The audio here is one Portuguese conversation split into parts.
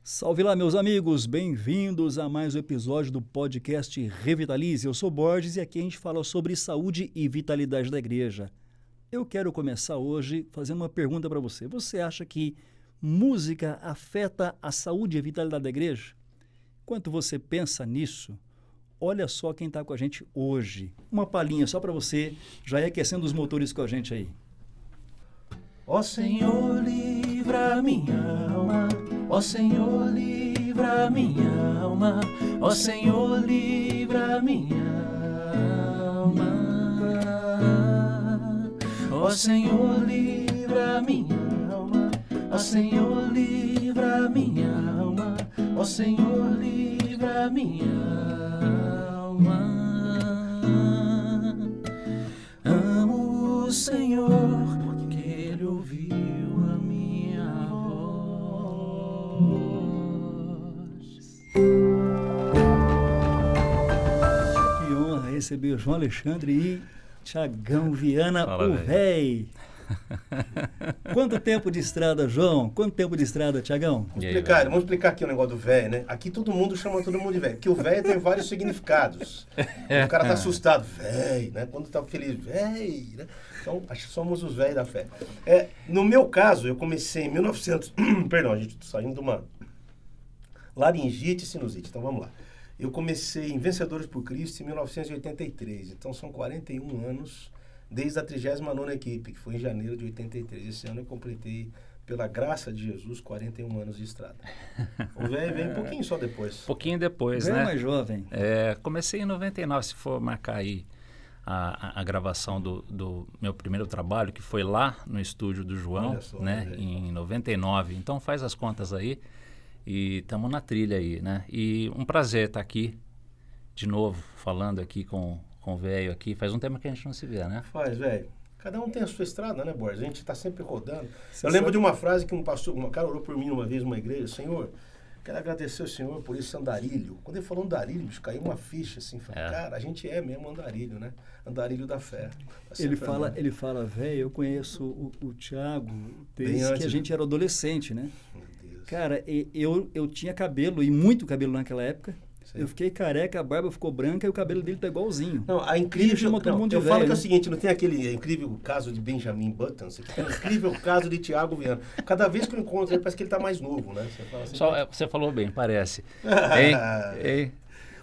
Salve lá, meus amigos! Bem-vindos a mais um episódio do podcast Revitalize. Eu sou Borges e aqui a gente fala sobre saúde e vitalidade da igreja. Eu quero começar hoje fazendo uma pergunta para você. Você acha que música afeta a saúde e a vitalidade da igreja? Enquanto você pensa nisso, olha só quem está com a gente hoje. Uma palhinha só para você já ir aquecendo os motores com a gente aí. Ó Senhor, livra minha alma. Ó Senhor, livra minha alma. Ó Senhor, livra minha alma. Ó Senhor, livra minha alma. Ó Senhor, livra minha alma. Ó Senhor, livra minha alma. Amo o Senhor, porque Ele ouviu a minha voz. Que honra receber o João Alexandre e Tiagão Viana, Fala, o véi. Quanto tempo de estrada, João? Quanto tempo de estrada, Tiagão? Vamos explicar aqui o negócio do velho, né? Aqui todo mundo chama todo mundo de velho, porque o velho tem vários significados. O cara tá assustado, velho, né? Quando tá feliz, velho, né? Então, acho que somos os velhos da fé. No meu caso, eu comecei em 1900... Perdão, a gente tá saindo de uma laringite e sinusite, então vamos lá. Eu comecei em Vencedores por Cristo em 1983, então são 41 anos desde a 39ª equipe, que foi em janeiro de 83. Esse ano eu completei, pela graça de Jesus, 41 anos de estrada. O velho veio um pouquinho só depois. Pouquinho depois, Bem né? mais jovem. Comecei em 99, se for marcar aí a gravação do meu primeiro trabalho, que foi lá no estúdio do João, Olha só, né? velho. Em 99. Então faz as contas aí e estamos na trilha aí, né? E um prazer estar aqui de novo, falando aqui com o velho aqui. Faz um tempo que a gente não se vê, né? Faz, velho. Cada um tem a sua estrada, né, Borges? A gente tá sempre rodando. Você Eu lembro sabe- de uma frase que um cara orou por mim uma vez numa igreja: Senhor, quero agradecer ao Senhor por esse andarilho. Quando ele falou andarilho, bicho, caiu uma ficha assim. Falei, cara, a gente é mesmo andarilho, né? Andarilho da fé. Tá Ele sempre fala, andando. velho, eu conheço o Tiago Bem desde que antes, a gente era adolescente, né? Meu Deus. Cara, eu tinha cabelo, e muito cabelo naquela época. Sim. Eu fiquei careca, a barba ficou branca e o cabelo dele tá igualzinho. Não, a Ele incrível... chama todo não, mundo de eu falo velho, que é o né? seguinte, não tem aquele incrível caso de Benjamin Button, você tem o incrível caso de Tiago Viana. Cada vez que eu encontro ele, parece que ele tá mais novo, né? Você fala assim, Você falou bem, parece. Hein?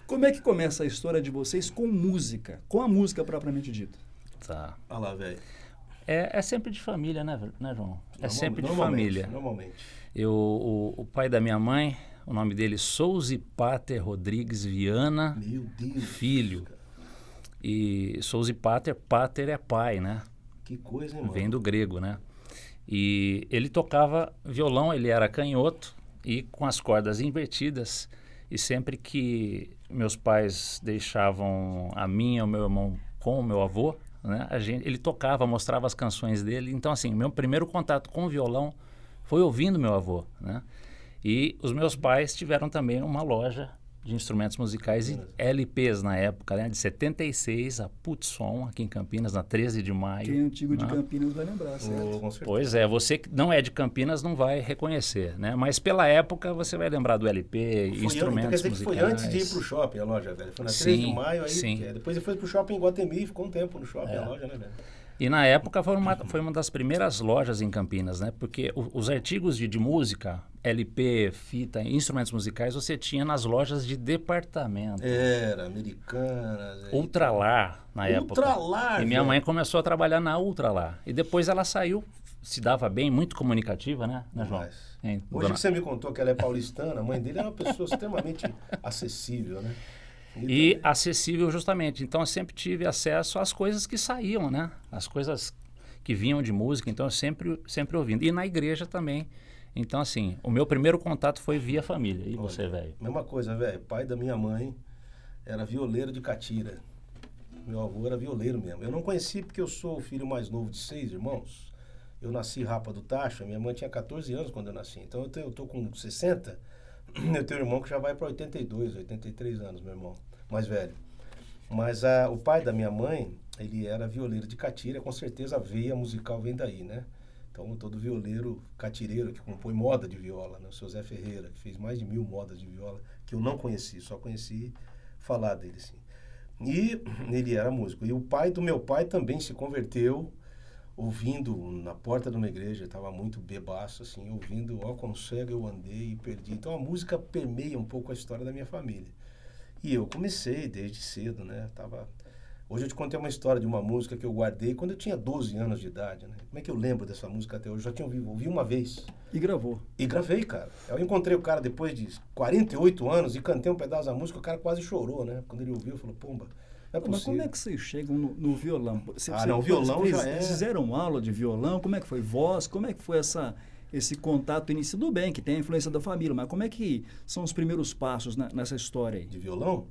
Como é que começa a história de vocês com música? Com a música propriamente dita? Tá. Olha lá, velho. É sempre de família, né, João? É sempre de Normalmente, família. Normalmente. O pai da minha mãe, o nome dele Souza Pater Rodrigues Viana Meu Deus. Filho. E Souza Pater é pai, né? Que coisa, hein, mano? Vem do grego, né? E ele tocava violão, ele era canhoto e com as cordas invertidas. E sempre que meus pais deixavam a mim e o meu irmão com o meu avô, né? Ele tocava, mostrava as canções dele. Então, assim, meu primeiro contato com o violão foi ouvindo meu avô, né? E os meus pais tiveram também uma loja de instrumentos musicais e LPs na época, né? De 76, a Putson, aqui em Campinas, na 13 de maio. Quem é antigo de né? Campinas vai lembrar, certo? Com certeza. Pois é, você que não é de Campinas não vai reconhecer, né? Mas pela época você vai lembrar do LP, Quer instrumentos dizer que musicais. foi antes de ir pro shopping a loja, velho. Foi na 3 de Sim, maio, aí sim. depois ele foi pro shopping em Guatemi, ficou um tempo no shopping a loja, né, velho? E na época foi uma das primeiras lojas em Campinas, né? Porque os artigos de música, LP, fita, instrumentos musicais, você tinha nas lojas de departamento. Era, Americanas. Ultralar, na época. Ultralar, E minha velho. mãe começou a trabalhar na Ultralar. E depois ela saiu, se dava bem, muito comunicativa, né, João? Demais. Hein, Hoje dona- que você me contou que ela é paulistana, a mãe dele é uma pessoa extremamente acessível, né? E também- acessível justamente. Então eu sempre tive acesso às coisas que saíam, né? As coisas que vinham de música, então eu sempre ouvindo. E na igreja também. Então assim, o meu primeiro contato foi via família. E você, Olha, velho? Mesma coisa, velho. Pai da minha mãe era violeiro de catira. Meu avô era violeiro mesmo. Eu não conheci porque eu sou o filho mais novo de 6 irmãos. Eu nasci Rapa do Tacho, minha mãe tinha 14 anos quando eu nasci. Então eu tô com 60, eu tenho um irmão que já vai para 82, 83 anos, meu irmão, mais velho. Mas o pai da minha mãe, ele era violeiro de catira, com certeza a veia musical vem daí, né? Então, todo violeiro catireiro que compõe moda de viola, né? O seu Zé Ferreira, que fez mais de 1000 modas de viola, que eu não conheci, só conheci falar dele, assim. E ele era músico. E o pai do meu pai também se converteu ouvindo na porta de uma igreja, estava muito bebaço, assim, ouvindo Ó Como Cego Eu Andei e Perdi. Então, a música permeia um pouco a história da minha família. E eu comecei desde cedo, né? Hoje eu te contei uma história de uma música que eu guardei quando eu tinha 12 anos de idade, né? Como é que eu lembro dessa música até hoje? Eu já tinha ouvi uma vez. E gravou. E gravei, cara. Eu encontrei o cara depois de 48 anos e cantei um pedaço da música, o cara quase chorou, né? Quando ele ouviu, falou, pomba, não é possível. Mas como é que vocês chegam no violão? O violão já é... Vocês fizeram aula de violão? Como é que foi voz? Como é que foi esse contato inicial? Tudo bem que tem a influência da família, mas como é que são os primeiros passos nessa história aí? De violão?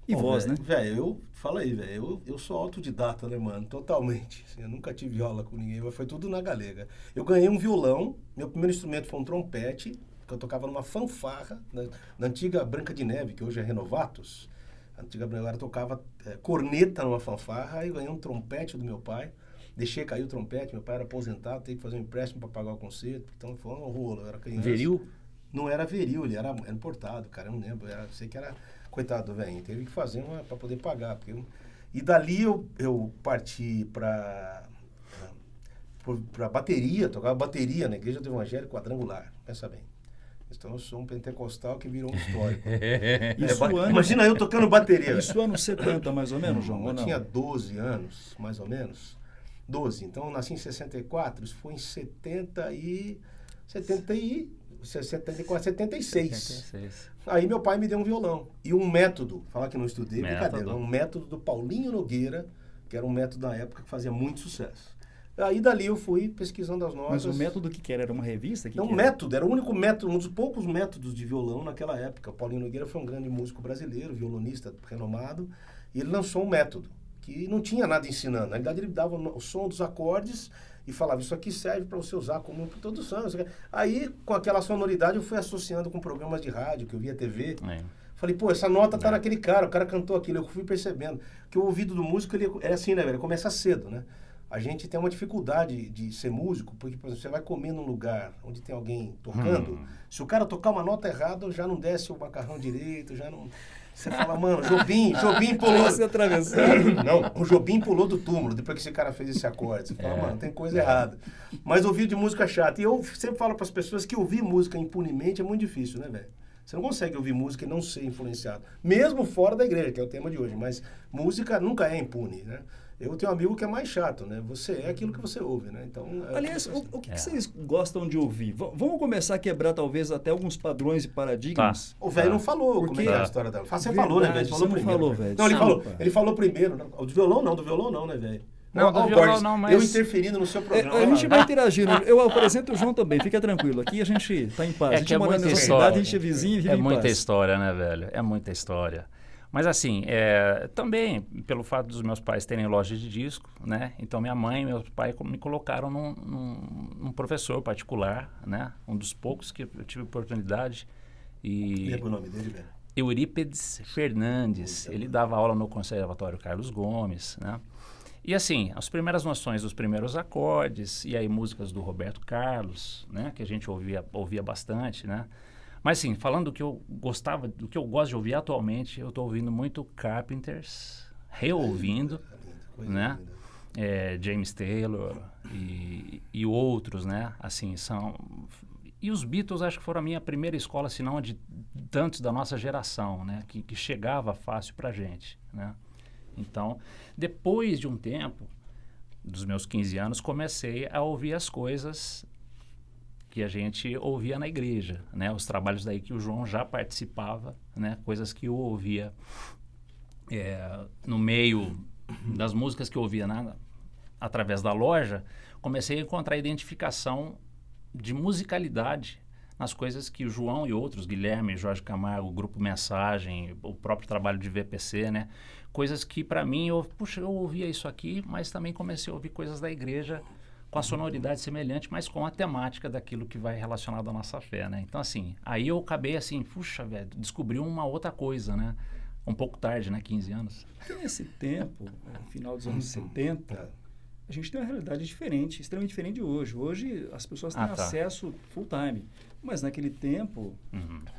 E voz, véio, né? Velho, fala aí, velho. Eu sou autodidata, né, mano? Totalmente. Assim, eu nunca tive aula com ninguém, mas foi tudo na galega. Eu ganhei um violão, meu primeiro instrumento foi um trompete, que eu tocava numa fanfarra, na antiga Branca de Neve, que hoje é Renovatos. A antiga Branca, eu tocava corneta numa fanfarra, aí ganhei um trompete do meu pai. Deixei cair o trompete, meu pai era aposentado, teve que fazer um empréstimo para pagar o concerto, então foi um rolo, eu era criança. Veril? Não era veril, ele era importado, cara, eu não lembro, sei que era... Coitado, velho, teve que fazer para poder pagar. E dali eu parti para bateria, tocava bateria na Igreja do Evangelho Quadrangular, pensa bem. Então eu sou um pentecostal que virou um histórico. Imagina eu tocando bateria. Isso anos 70, mais ou menos, João? Eu tinha 12 anos, mais ou menos. 12, então eu nasci em 64, isso foi em 76. Aí meu pai me deu um violão e um método, falar que não estudei, brincadeira, um método do Paulinho Nogueira, que era um método da época que fazia muito sucesso. Aí dali eu fui pesquisando as notas. Mas o método que era uma revista? Não, método, era o único método, um dos poucos métodos de violão naquela época. O Paulinho Nogueira foi um grande músico brasileiro, violonista renomado, e ele lançou um método que não tinha nada ensinando. Na realidade ele dava o som dos acordes e falava, isso aqui serve para você usar como produção. Aí, com aquela sonoridade, eu fui associando com programas de rádio, que eu via TV. Falei, pô, essa nota tá naquele cara, o cara cantou aquilo. Eu fui percebendo que o ouvido do músico, ele é assim, né, velho? Ele começa cedo, né? A gente tem uma dificuldade de ser músico, porque, por exemplo, você vai comer num lugar onde tem alguém tocando, se o cara tocar uma nota errada, já não desce o macarrão direito, já não... Você fala, mano, Jobim pulou... Você atravessou. Não, o Jobim pulou do túmulo depois que esse cara fez esse acorde. Você fala, mano, tem coisa errada. Mas ouvido de música é chato. E eu sempre falo para as pessoas que ouvir música impunemente é muito difícil, né, velho? Você não consegue ouvir música e não ser influenciado. Mesmo fora da igreja, que é o tema de hoje. Mas música nunca é impune, né? Eu tenho um amigo que é mais chato, né? Você é aquilo que você ouve, né? Então, aliás, o que vocês gostam de ouvir? Vamos começar a quebrar, talvez, até alguns padrões e paradigmas? O velho não falou como é a história dela. Você falou, né, velho? Você não falou, velho. Não, ele falou primeiro. Não. O do violão não, né, velho? Não, do violão não, mas... Eu interferindo no seu programa. A gente vai interagindo. Eu apresento o João também, fica tranquilo. Aqui a gente está em paz. A gente mora nessa cidade, a gente é vizinho e vive em paz. É muita história, né, velho? É muita história. Mas assim, também pelo fato dos meus pais terem loja de disco, né? Então minha mãe e meu pai me colocaram num professor particular, né? Um dos poucos que eu tive oportunidade. Lembra o nome dele, velho? Eurípedes Fernandes. Ele dava aula no Conservatório Carlos Gomes, né? E assim, as primeiras noções dos primeiros acordes, e aí músicas do Roberto Carlos, né? Que a gente ouvia bastante, né? Mas assim, falando do que eu gostava, do que eu gosto de ouvir atualmente, eu estou ouvindo muito Carpenters, reouvindo, né? James Taylor e outros, né? Assim, são... E os Beatles acho que foram a minha primeira escola, se não a de tantos da nossa geração, né? Que chegava fácil pra gente, né? Então, depois de um tempo, dos meus 15 anos, comecei a ouvir as coisas que a gente ouvia na igreja, né? Os trabalhos daí que o João já participava, né? Coisas que eu ouvia no meio das músicas que eu ouvia através da loja, comecei a encontrar identificação de musicalidade nas coisas que o João e outros, Guilherme, Jorge Camargo, o Grupo Mensagem, o próprio trabalho de VPC, né? Coisas que para mim, eu ouvia isso aqui, mas também comecei a ouvir coisas da igreja com a sonoridade semelhante, mas com a temática daquilo que vai relacionado à nossa fé, né? Então, assim, aí eu acabei assim, puxa, velho, descobri uma outra coisa, né? Um pouco tarde, né? 15 anos. Nesse tempo, no final dos anos 70, a gente tem uma realidade diferente, extremamente diferente de hoje. Hoje as pessoas têm acesso full time. Mas naquele tempo,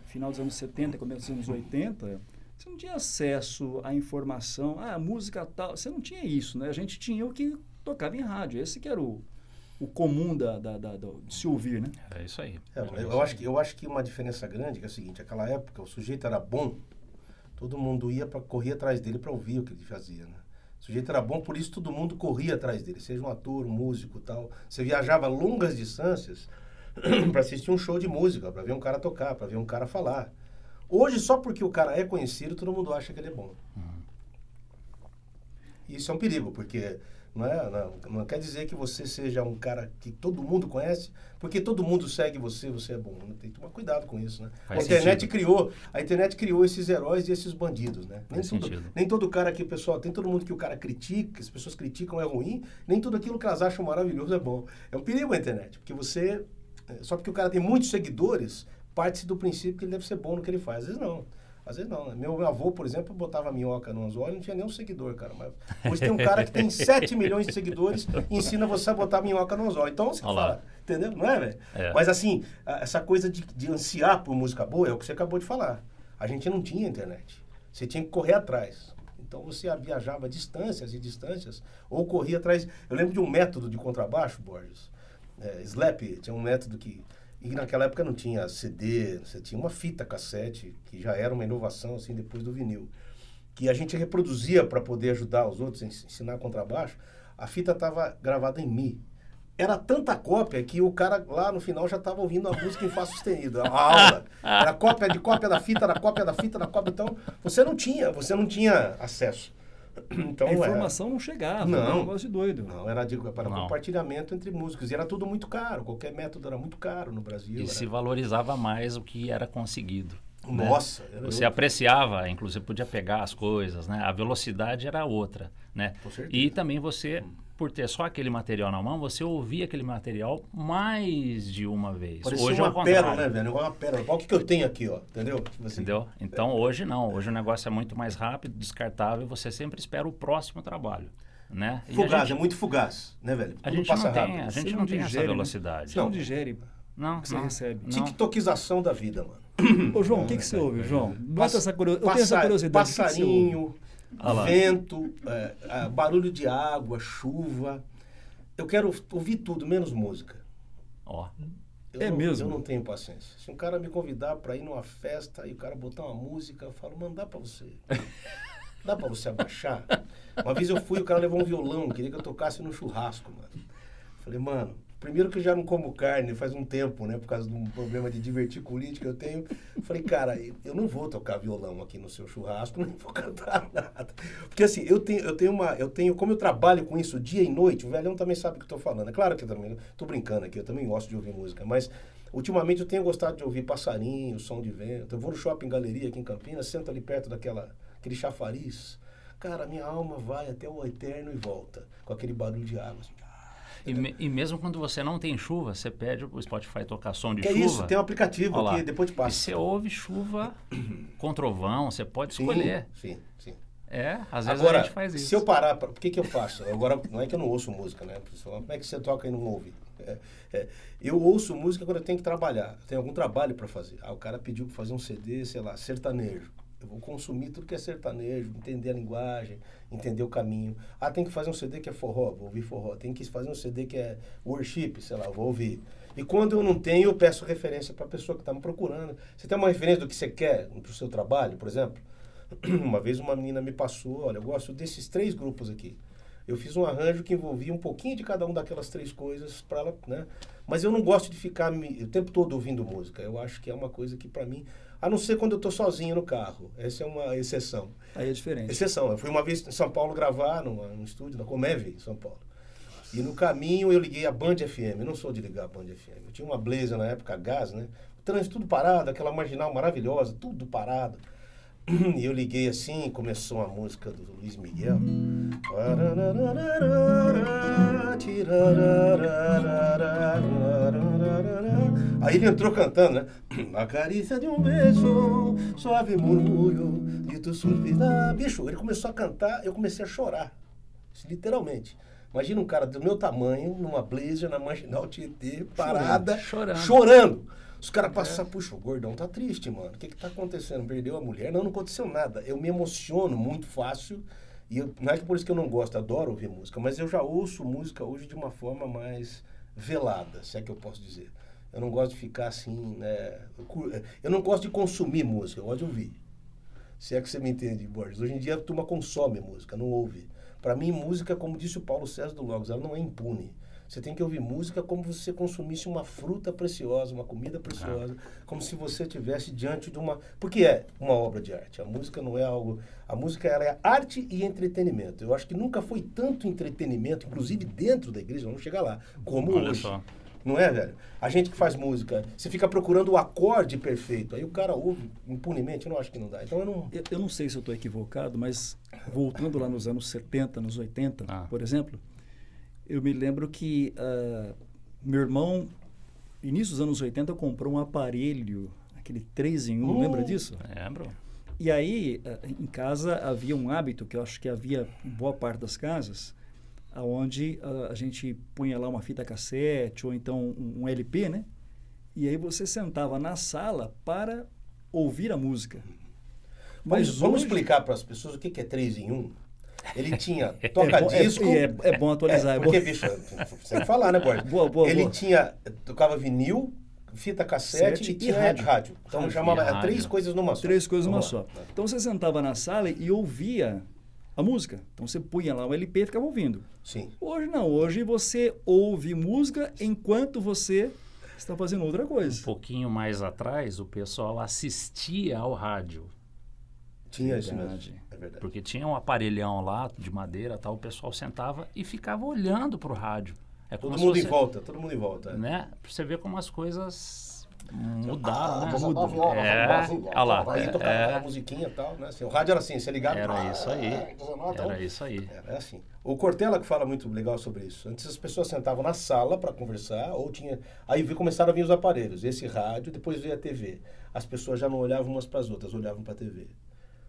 final dos anos 70, começo dos anos 80, você não tinha acesso à informação, a música tal. Você não tinha isso, né? A gente tinha o que tocava em rádio. Esse que era o comum de se ouvir, né? É isso aí. Eu acho que uma diferença grande é o seguinte, naquela época o sujeito era bom, todo mundo corria atrás dele para ouvir o que ele fazia, né? O sujeito era bom, por isso todo mundo corria atrás dele, seja um ator, um músico, tal. Você viajava longas distâncias para assistir um show de música, para ver um cara tocar, para ver um cara falar. Hoje, só porque o cara é conhecido, todo mundo acha que ele é bom. E isso é um perigo, porque não quer dizer que você seja um cara que todo mundo conhece, porque todo mundo segue você é bom. Tem que tomar cuidado com isso, né? A internet criou esses heróis e esses bandidos, né? Nem todo cara que o pessoal, tem todo mundo que o cara critica, as pessoas criticam é ruim, nem tudo aquilo que elas acham maravilhoso é bom. É um perigo a internet, porque só porque o cara tem muitos seguidores, parte-se do princípio que ele deve ser bom no que ele faz. Às vezes não, né? Meu avô, por exemplo, botava minhoca no anzol e não tinha nenhum seguidor, cara. Mas hoje tem um cara que tem 7 milhões de seguidores e ensina você a botar minhoca no anzol. Então você fala, entendeu? Não é, velho? Mas assim, essa coisa de ansiar por música boa é o que você acabou de falar. A gente não tinha internet. Você tinha que correr atrás. Então você viajava distâncias e distâncias ou corria atrás. Eu lembro de um método de contrabaixo, Borges. Slap, tinha um método que... E naquela época não tinha CD, você tinha uma fita cassete, que já era uma inovação, assim, depois do vinil. Que a gente reproduzia para poder ajudar os outros a ensinar contrabaixo. A fita estava gravada em Mi. Era tanta cópia que o cara lá no final já estava ouvindo a música em Fá sustenido. A aula. Era cópia da fita, da cópia da fita, da cópia. Então, você não tinha acesso. Então, a informação não chegava, era um negócio de doido. Não, era para compartilhamento entre músicos. E era tudo muito caro, qualquer método era muito caro no Brasil. Se valorizava mais o que era conseguido. Nossa! Né? Você apreciava, inclusive podia pegar as coisas, né? A velocidade era outra, né? Com certeza. E também você, por ter só aquele material na mão, você ouvia aquele material mais de uma vez. Parecia hoje uma pérola, né, velho? Uma pérola. Olha o que eu tenho aqui, ó. Entendeu? Tipo assim. Entendeu? Então, hoje não. Hoje o negócio é muito mais rápido, descartável, e você sempre espera o próximo trabalho, né? Fugaz, é muito fugaz, né, velho? A gente não tem essa velocidade. Você não digere. Não, você recebe. TikTokização da vida, mano. Ô, João, o que você ouve, João? Eu tenho essa curiosidade. Passarinho, vento, barulho de água, chuva. Eu quero ouvir tudo, menos música. Mesmo? Eu não tenho paciência. Se um cara me convidar para ir numa festa e o cara botar uma música, eu falo, mano, dá para você. Dá para você abaixar? Uma vez eu fui, o cara levou um violão, queria que eu tocasse no churrasco, mano. Falei, mano, primeiro que eu já não como carne faz um tempo, né? Por causa de um problema de diverticulite que eu tenho. Falei, cara, eu não vou tocar violão aqui no seu churrasco, nem vou cantar nada. Porque assim, como eu trabalho com isso dia e noite, o velhão também sabe o que eu tô falando. É claro que eu também tô brincando aqui, eu também gosto de ouvir música, mas ultimamente eu tenho gostado de ouvir passarinho, som de vento. Eu vou no shopping galeria aqui em Campinas, sento ali perto aquele chafariz. Cara, minha alma vai até o eterno e volta, com aquele barulho de água, assim. E mesmo quando você não tem chuva, você pede o Spotify tocar som de que chuva. É isso, tem um aplicativo aqui, depois te passa. E você ouve chuva com trovão, você pode escolher. Sim. Às vezes agora, a gente faz isso. Se eu parar, por que eu faço? Agora, não é que eu não ouço música, né? Como é que você toca e não ouve? Eu ouço música quando eu tenho que trabalhar. Eu tenho algum trabalho para fazer. O cara pediu para fazer um CD, sei lá, sertanejo. Eu vou consumir tudo que é sertanejo, entender a linguagem, entender o caminho. Tem que fazer um CD que é forró, vou ouvir forró. Tem que fazer um CD que é worship, sei lá, vou ouvir. E quando eu não tenho, eu peço referência para a pessoa que está me procurando. Você tem uma referência do que você quer para o seu trabalho, por exemplo? Uma vez uma menina me passou, olha, eu gosto desses 3 grupos aqui. Eu fiz um arranjo que envolvia um pouquinho de cada uma daquelas 3 coisas para ela, né? Mas eu não gosto de ficar o tempo todo ouvindo música. Eu acho que é uma coisa que para mim, a não ser quando eu estou sozinho no carro. Essa é uma exceção. Aí é diferente. Exceção. Eu fui uma vez em São Paulo gravar num estúdio, na Comev, em São Paulo. E no caminho eu liguei a Band FM. Eu não sou de ligar a Band FM. Eu tinha uma Blazer na época, gás, né? O trânsito tudo parado, aquela marginal maravilhosa, tudo parado. E eu liguei assim, começou a música do Luiz Miguel. Aí ele entrou cantando, né? A carícia de um beijo, suave murmúrio de tu suspirar. Bicho, ele começou a cantar, eu comecei a chorar. Literalmente. Imagina um cara do meu tamanho, numa Blazer, na Marginal Tietê, parada, Chorando. chorando. Os caras passam, puxa, o gordão tá triste, mano. O que tá acontecendo? Perdeu a mulher? Não aconteceu nada. Eu me emociono muito fácil. E não é que por isso que eu não gosto, adoro ouvir música, mas eu já ouço música hoje de uma forma mais velada, se é que eu posso dizer. Eu não gosto de ficar assim, eu não gosto de consumir música, eu gosto de ouvir. Se é que você me entende, Borges. Hoje em dia a turma consome música, não ouve. Para mim, música, como disse o Paulo César do Logos, ela não é impune. Você tem que ouvir música como se você consumisse uma fruta preciosa, uma comida preciosa, como se você estivesse diante de uma... Porque é uma obra de arte. A música não é algo... A música ela é arte e entretenimento. Eu acho que nunca foi tanto entretenimento, inclusive dentro da igreja, vamos chegar lá, como Olha hoje. só. Não é, velho? A gente que faz música, você fica procurando o acorde perfeito, aí o cara ouve impunemente, eu não acho que não dá. Então Eu não sei se eu estou equivocado, mas voltando lá nos anos 70, nos 80, por exemplo, eu me lembro que meu irmão, início dos anos 80, comprou um aparelho, aquele 3 em 1, lembra disso? Lembro. E aí, em casa, havia um hábito, que eu acho que havia em boa parte das casas, onde a gente punha lá uma fita cassete ou então um LP, né? E aí você sentava na sala para ouvir a música. Mas vamos explicar para as pessoas o que é 3 em 1? Ele tinha toca-disco... É bom atualizar. Porque, bicho, você falar, né, Borges? Ele tocava vinil, fita cassete e tinha rádio. Então chamava 3 coisas numa só. 3 coisas numa só. Então você sentava na sala e ouvia a música. Então você punha lá o LP e ficava ouvindo. Sim. Hoje não. Hoje você ouve música enquanto você está fazendo outra coisa. Um pouquinho mais atrás, o pessoal assistia ao rádio. Tinha isso mesmo. É verdade. Porque tinha um aparelhão lá de madeira, tal, o pessoal sentava e ficava olhando pro rádio. Todo mundo em volta. Né? Pra você ver como as coisas mudaram, né? Olha lá. Aí tocava a musiquinha e tal, né? Assim, o rádio era assim, você ligava... Era isso aí. Era assim. O Cortella que fala muito legal sobre isso. Antes as pessoas sentavam na sala para conversar, ou tinha... Aí começaram a vir os aparelhos, esse rádio, depois veio a TV. As pessoas já não olhavam umas para as outras, olhavam para a TV.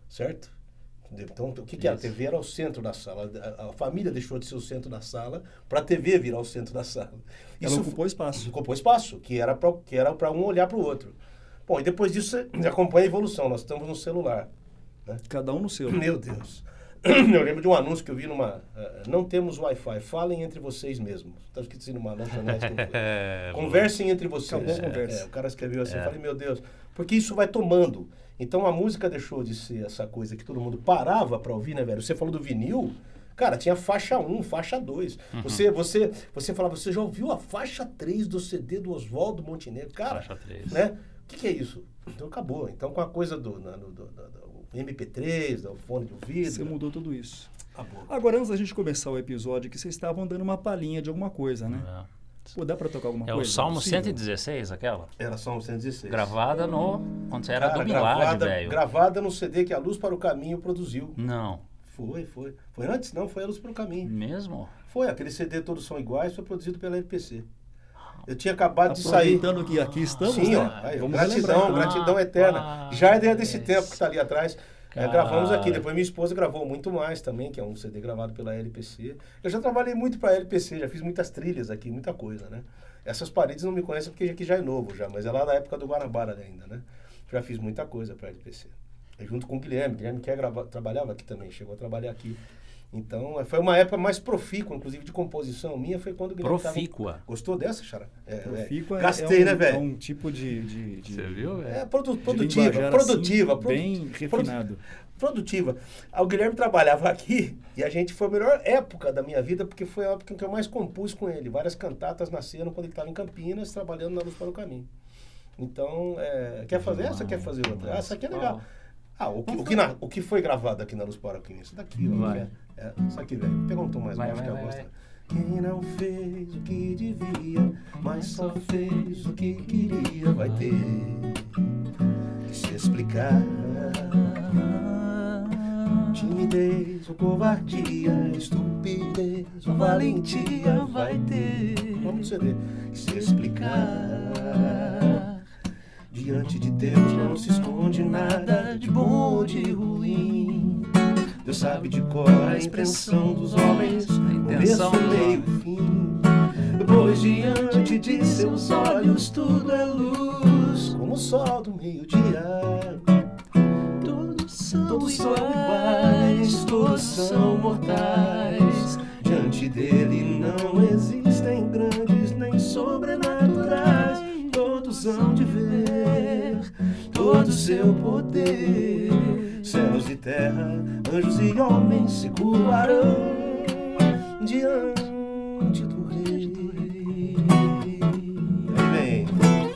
Certo? Então, o que era? A TV era o centro da sala. A família deixou de ser o centro da sala para a TV virar o centro da sala. Ela ocupou espaço. Ocupou espaço, que era para um olhar para o outro. Bom, e depois disso, você acompanha a evolução. Nós estamos no celular. Né? Cada um no seu. Meu Deus. Eu lembro de um anúncio que eu vi numa... não temos Wi-Fi, falem entre vocês mesmos. Estava escrito assim numa lanchonete. Conversem entre vocês. Acabou a conversa. O cara escreveu assim, eu falei, meu Deus. Porque isso vai tomando. Então a música deixou de ser essa coisa que todo mundo parava para ouvir, né, velho? Você falou do vinil, cara, tinha faixa 1, faixa 2. Você falava, você já ouviu a faixa 3 do CD do Oswaldo Montenegro? Cara, faixa 3. Né? O que é isso? Então acabou. Então com a coisa do MP3, do fone de ouvido... Você mudou tudo isso. Acabou. Agora, antes da gente começar o episódio, que vocês estavam dando uma palhinha de alguma coisa, né? Pô, dá pra tocar alguma coisa? É o Salmo 116, aquela? Era Salmo 116. Gravada quando você era do Milagre, velho. Gravada no CD que a Luz para o Caminho produziu. Não. Foi. Foi antes? Não, foi a Luz para o Caminho. Mesmo? Foi, aquele CD Todos São Iguais, foi produzido pela LPC. Eu tinha acabado de sair. Aproveitando que aqui estamos, sim, né? Ó, gratidão eterna. Já é desse tempo que está ali atrás. Gravamos aqui, depois minha esposa gravou muito mais também, que é um CD gravado pela LPC. Eu já trabalhei muito para a LPC, já fiz muitas trilhas aqui, muita coisa, né? Essas paredes não me conhecem porque aqui já é novo já, mas é lá da época do Guanabara ainda, né? Já fiz muita coisa para a LPC. Junto com o Guilherme que trabalhava aqui também, chegou a trabalhar aqui. Então, foi uma época mais profícua, inclusive de composição minha, foi quando o Guilherme Profícua. Gostou dessa, Xará? Profícua gastei, né, velho? É um tipo de... Você viu, velho? Produtiva. Assim, bem refinado. Produtiva. O Guilherme trabalhava aqui e a gente foi a melhor época da minha vida, porque foi a época que eu mais compus com ele. Várias cantatas nasceram quando ele estava em Campinas, trabalhando na Luz para o Caminho. Então, quer fazer essa? Quer fazer outra? Essa aqui é legal. O que foi gravado aqui na Luz para o Caminho? Isso daqui, ó. Isso aqui, velho. Pega um tom mais baixo que eu gosto. Quem não fez o que devia, mas só fez o que queria, vai ter que se explicar. Timidez ou covardia, estupidez ou valentia, vai ter, vamos CD, que se explicar. Diante de Deus não se esconde nada de bom ou de ruim. Deus sabe de cor a intenção dos homens, começo, meio e fim. Pois diante de seus olhos tudo é luz, como o sol do meio-dia. Todos são iguais, todos são mortais. Diante dele não existem grandes nem sobrenaturais. Todos hão de ver todo o seu poder. Céus e terra, anjos e homens se curvarão diante do Rei. Aí vem.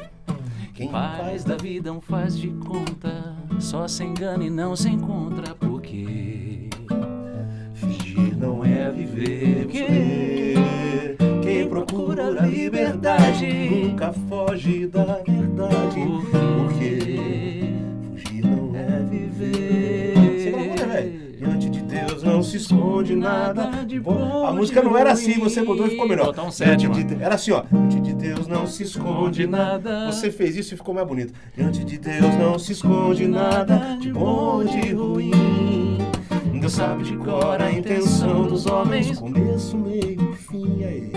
Quem Faz da vida um faz de conta, só se engana e não se encontra, porque fingir não é viver. Quem procura a liberdade nunca foge da verdade. Porque fugir não é viver. Você procura, velho. Diante de Deus não se esconde nada de bom. A música não era assim, você mudou e ficou melhor. Botar um sétimo. Era assim, ó. Diante de Deus não se esconde nada. Você fez isso e ficou mais bonito. Diante de Deus não se esconde nada de bom ou de ruim. Deus sabe de cor a intenção dos homens, começo, meio e fim. Aí.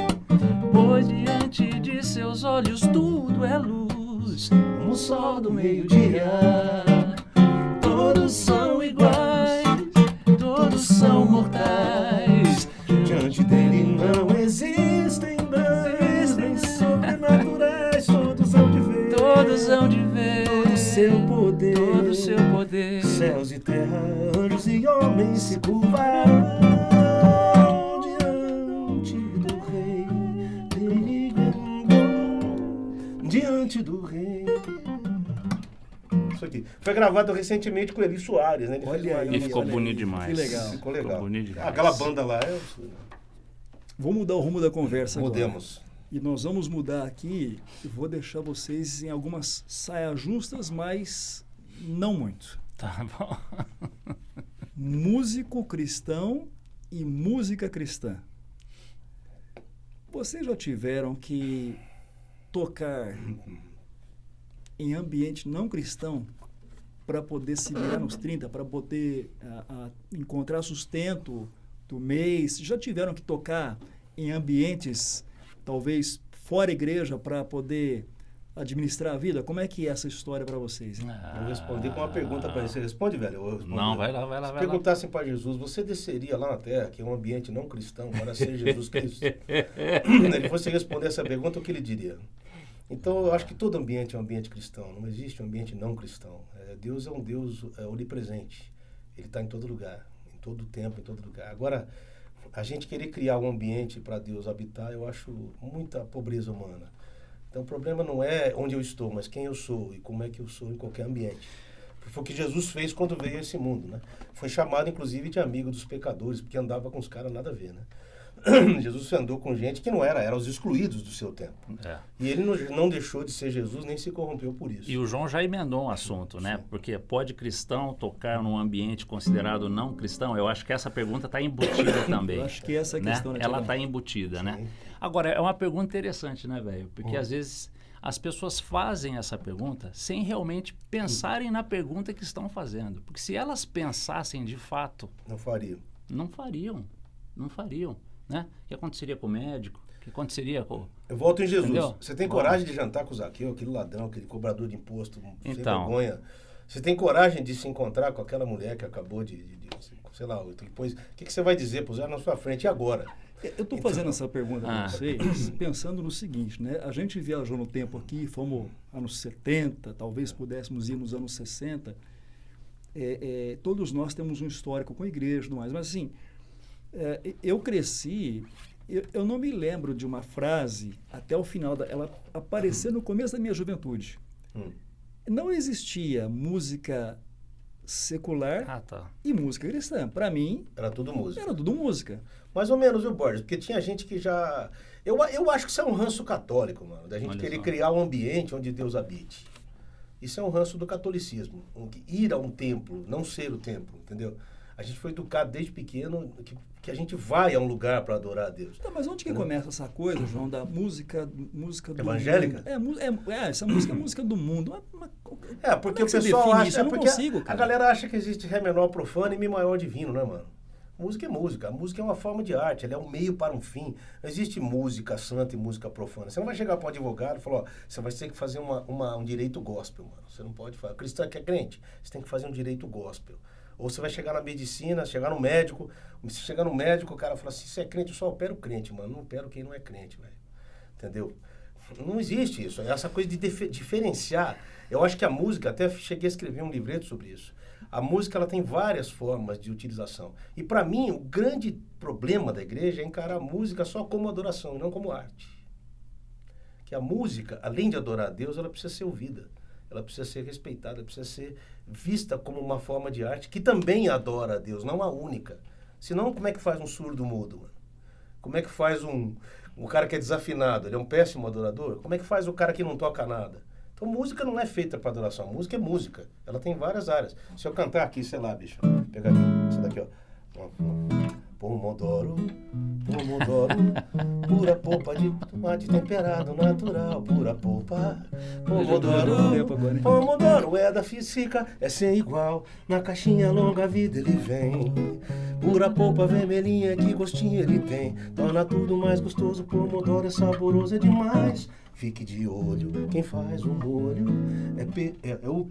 pois diante de seus olhos tudo é luz, como o sol do meio-dia. Todos são iguais, todos são mortais. Diante dele não existem leis nem sobrenaturais. Todos hão de ver, Todos hão de ver todo o seu poder, todo o seu poder. Céus e terra, anjos e homens se curvarão diante do Rei. Diante do Rei. Isso aqui. Foi gravado recentemente com Eli Soares, né? Ele Olha fez uma- aí, E ficou olha bonito aí. demais. Que legal. Ficou legal. bonito demais. Aquela banda lá é... Vou mudar o rumo da conversa agora. Mudemos. E nós vamos mudar aqui, e vou deixar vocês em algumas saias justas, mas não muito. Tá bom. Músico cristão e música cristã. Vocês já tiveram que tocar em ambiente não cristão para poder se virar nos 30, para poder encontrar sustento do mês? Já tiveram que tocar em ambientes talvez fora igreja para poder administrar a vida? Como é que é essa história para vocês? Hein? Eu vou responder com uma pergunta para ele. Você responde, velho? Eu respondo. Não, vai lá. Se perguntassem para Jesus, você desceria lá na Terra, que é um ambiente não cristão, para ser Jesus Cristo? Ele fosse responder essa pergunta, o que ele diria? Então, eu acho que todo ambiente é um ambiente cristão. Não existe um ambiente não cristão. Deus é um Deus onipresente. Ele está em todo lugar, em todo tempo, em todo lugar. Agora, a gente querer criar um ambiente para Deus habitar, eu acho muita pobreza humana. Então, o problema não é onde eu estou, mas quem eu sou e como é que eu sou em qualquer ambiente. Foi o que Jesus fez quando veio a esse mundo, né? Foi chamado, inclusive, de amigo dos pecadores, porque andava com os caras nada a ver, né? Jesus andou com gente que não eram os excluídos do seu tempo. É. E ele não deixou de ser Jesus, nem se corrompeu por isso. E o João já emendou um assunto, né? Sim. Porque pode cristão tocar num ambiente considerado não cristão? Eu acho que essa pergunta está embutida também. Eu acho que essa é a né? questão. Né, Ela Tiagão? está embutida, né? Sim. Agora, é uma pergunta interessante, né, velho? Porque às vezes as pessoas fazem essa pergunta sem realmente pensarem na pergunta que estão fazendo. Porque se elas pensassem de fato, Não faria. não fariam. Né? O que aconteceria com o médico? O que aconteceria com... Eu volto em Jesus. Entendeu? Você tem coragem de jantar com o Zaqueu, aquele ladrão, aquele cobrador de imposto, sem Então. vergonha? Você tem coragem de se encontrar com aquela mulher que acabou sei lá, depois, o que você vai dizer para usar na sua frente e agora? Eu estou fazendo essa pergunta para Ah. vocês pensando no seguinte, né? A gente viajou no tempo aqui, fomos anos 70, talvez pudéssemos ir nos anos 60. Todos nós temos um histórico com a igreja e tudo mais, mas assim, eu cresci, eu não me lembro de uma frase até o final, ela apareceu no começo da minha juventude. Não existia música secular Ah, tá. e música cristã. Para mim, Era tudo música. era tudo música. Mais ou menos, viu, Borges? Porque tinha gente que já... Eu acho que isso é um ranço católico, mano, da gente Olha querer só. criar um ambiente onde Deus habite. Isso é um ranço do catolicismo. Ir a um templo, não ser o templo, entendeu? A gente foi educado desde pequeno que a gente vai a um lugar para adorar a Deus. Tá, mas onde que começa essa coisa, João, da música do evangélica? mundo? Essa música é música do mundo. Porque o você pessoal define acha... isso? Eu não porque consigo, a cara. galera acha que existe Ré menor profano e Mi maior divino, né, mano? Música é música. A música é uma forma de arte, ela é um meio para um fim. Não existe música santa e música profana. Você não vai chegar para um advogado e falar, ó, você vai ter que fazer um direito gospel, mano. Você não pode fazer. Cristão que é crente, você tem que fazer um direito gospel. Ou você vai chegar na medicina, chegar no médico, se chegar no médico, o cara fala assim, você é crente, eu só opero crente, mano. Não opero quem não é crente, velho. Entendeu? Não existe isso. Essa coisa de diferenciar. Eu acho que a música, até cheguei a escrever um livreto sobre isso. A música ela tem várias formas de utilização. E para mim, o grande problema da igreja é encarar a música só como adoração e não como arte. Que a música, além de adorar a Deus, ela precisa ser ouvida. Ela precisa ser respeitada, precisa ser vista como uma forma de arte que também adora a Deus, não a única. Senão, como é que faz um surdo mudo, mano? Como é que faz um cara que é desafinado? Ele é um péssimo adorador? Como é que faz o cara que não toca nada? Então, música não é feita para adoração. Música é música. Ela tem várias áreas. Se eu cantar aqui, sei lá, bicho. Pegar aqui. Isso daqui, ó. Pomodoro, pura polpa de tomate temperado natural, pura polpa. Pomodoro é da física, é sem igual. Na caixinha longa a vida ele vem. Pura polpa vermelhinha, que gostinho ele tem. Torna tudo mais gostoso, pomodoro é saboroso, é demais. Fique de olho, quem faz o molho é o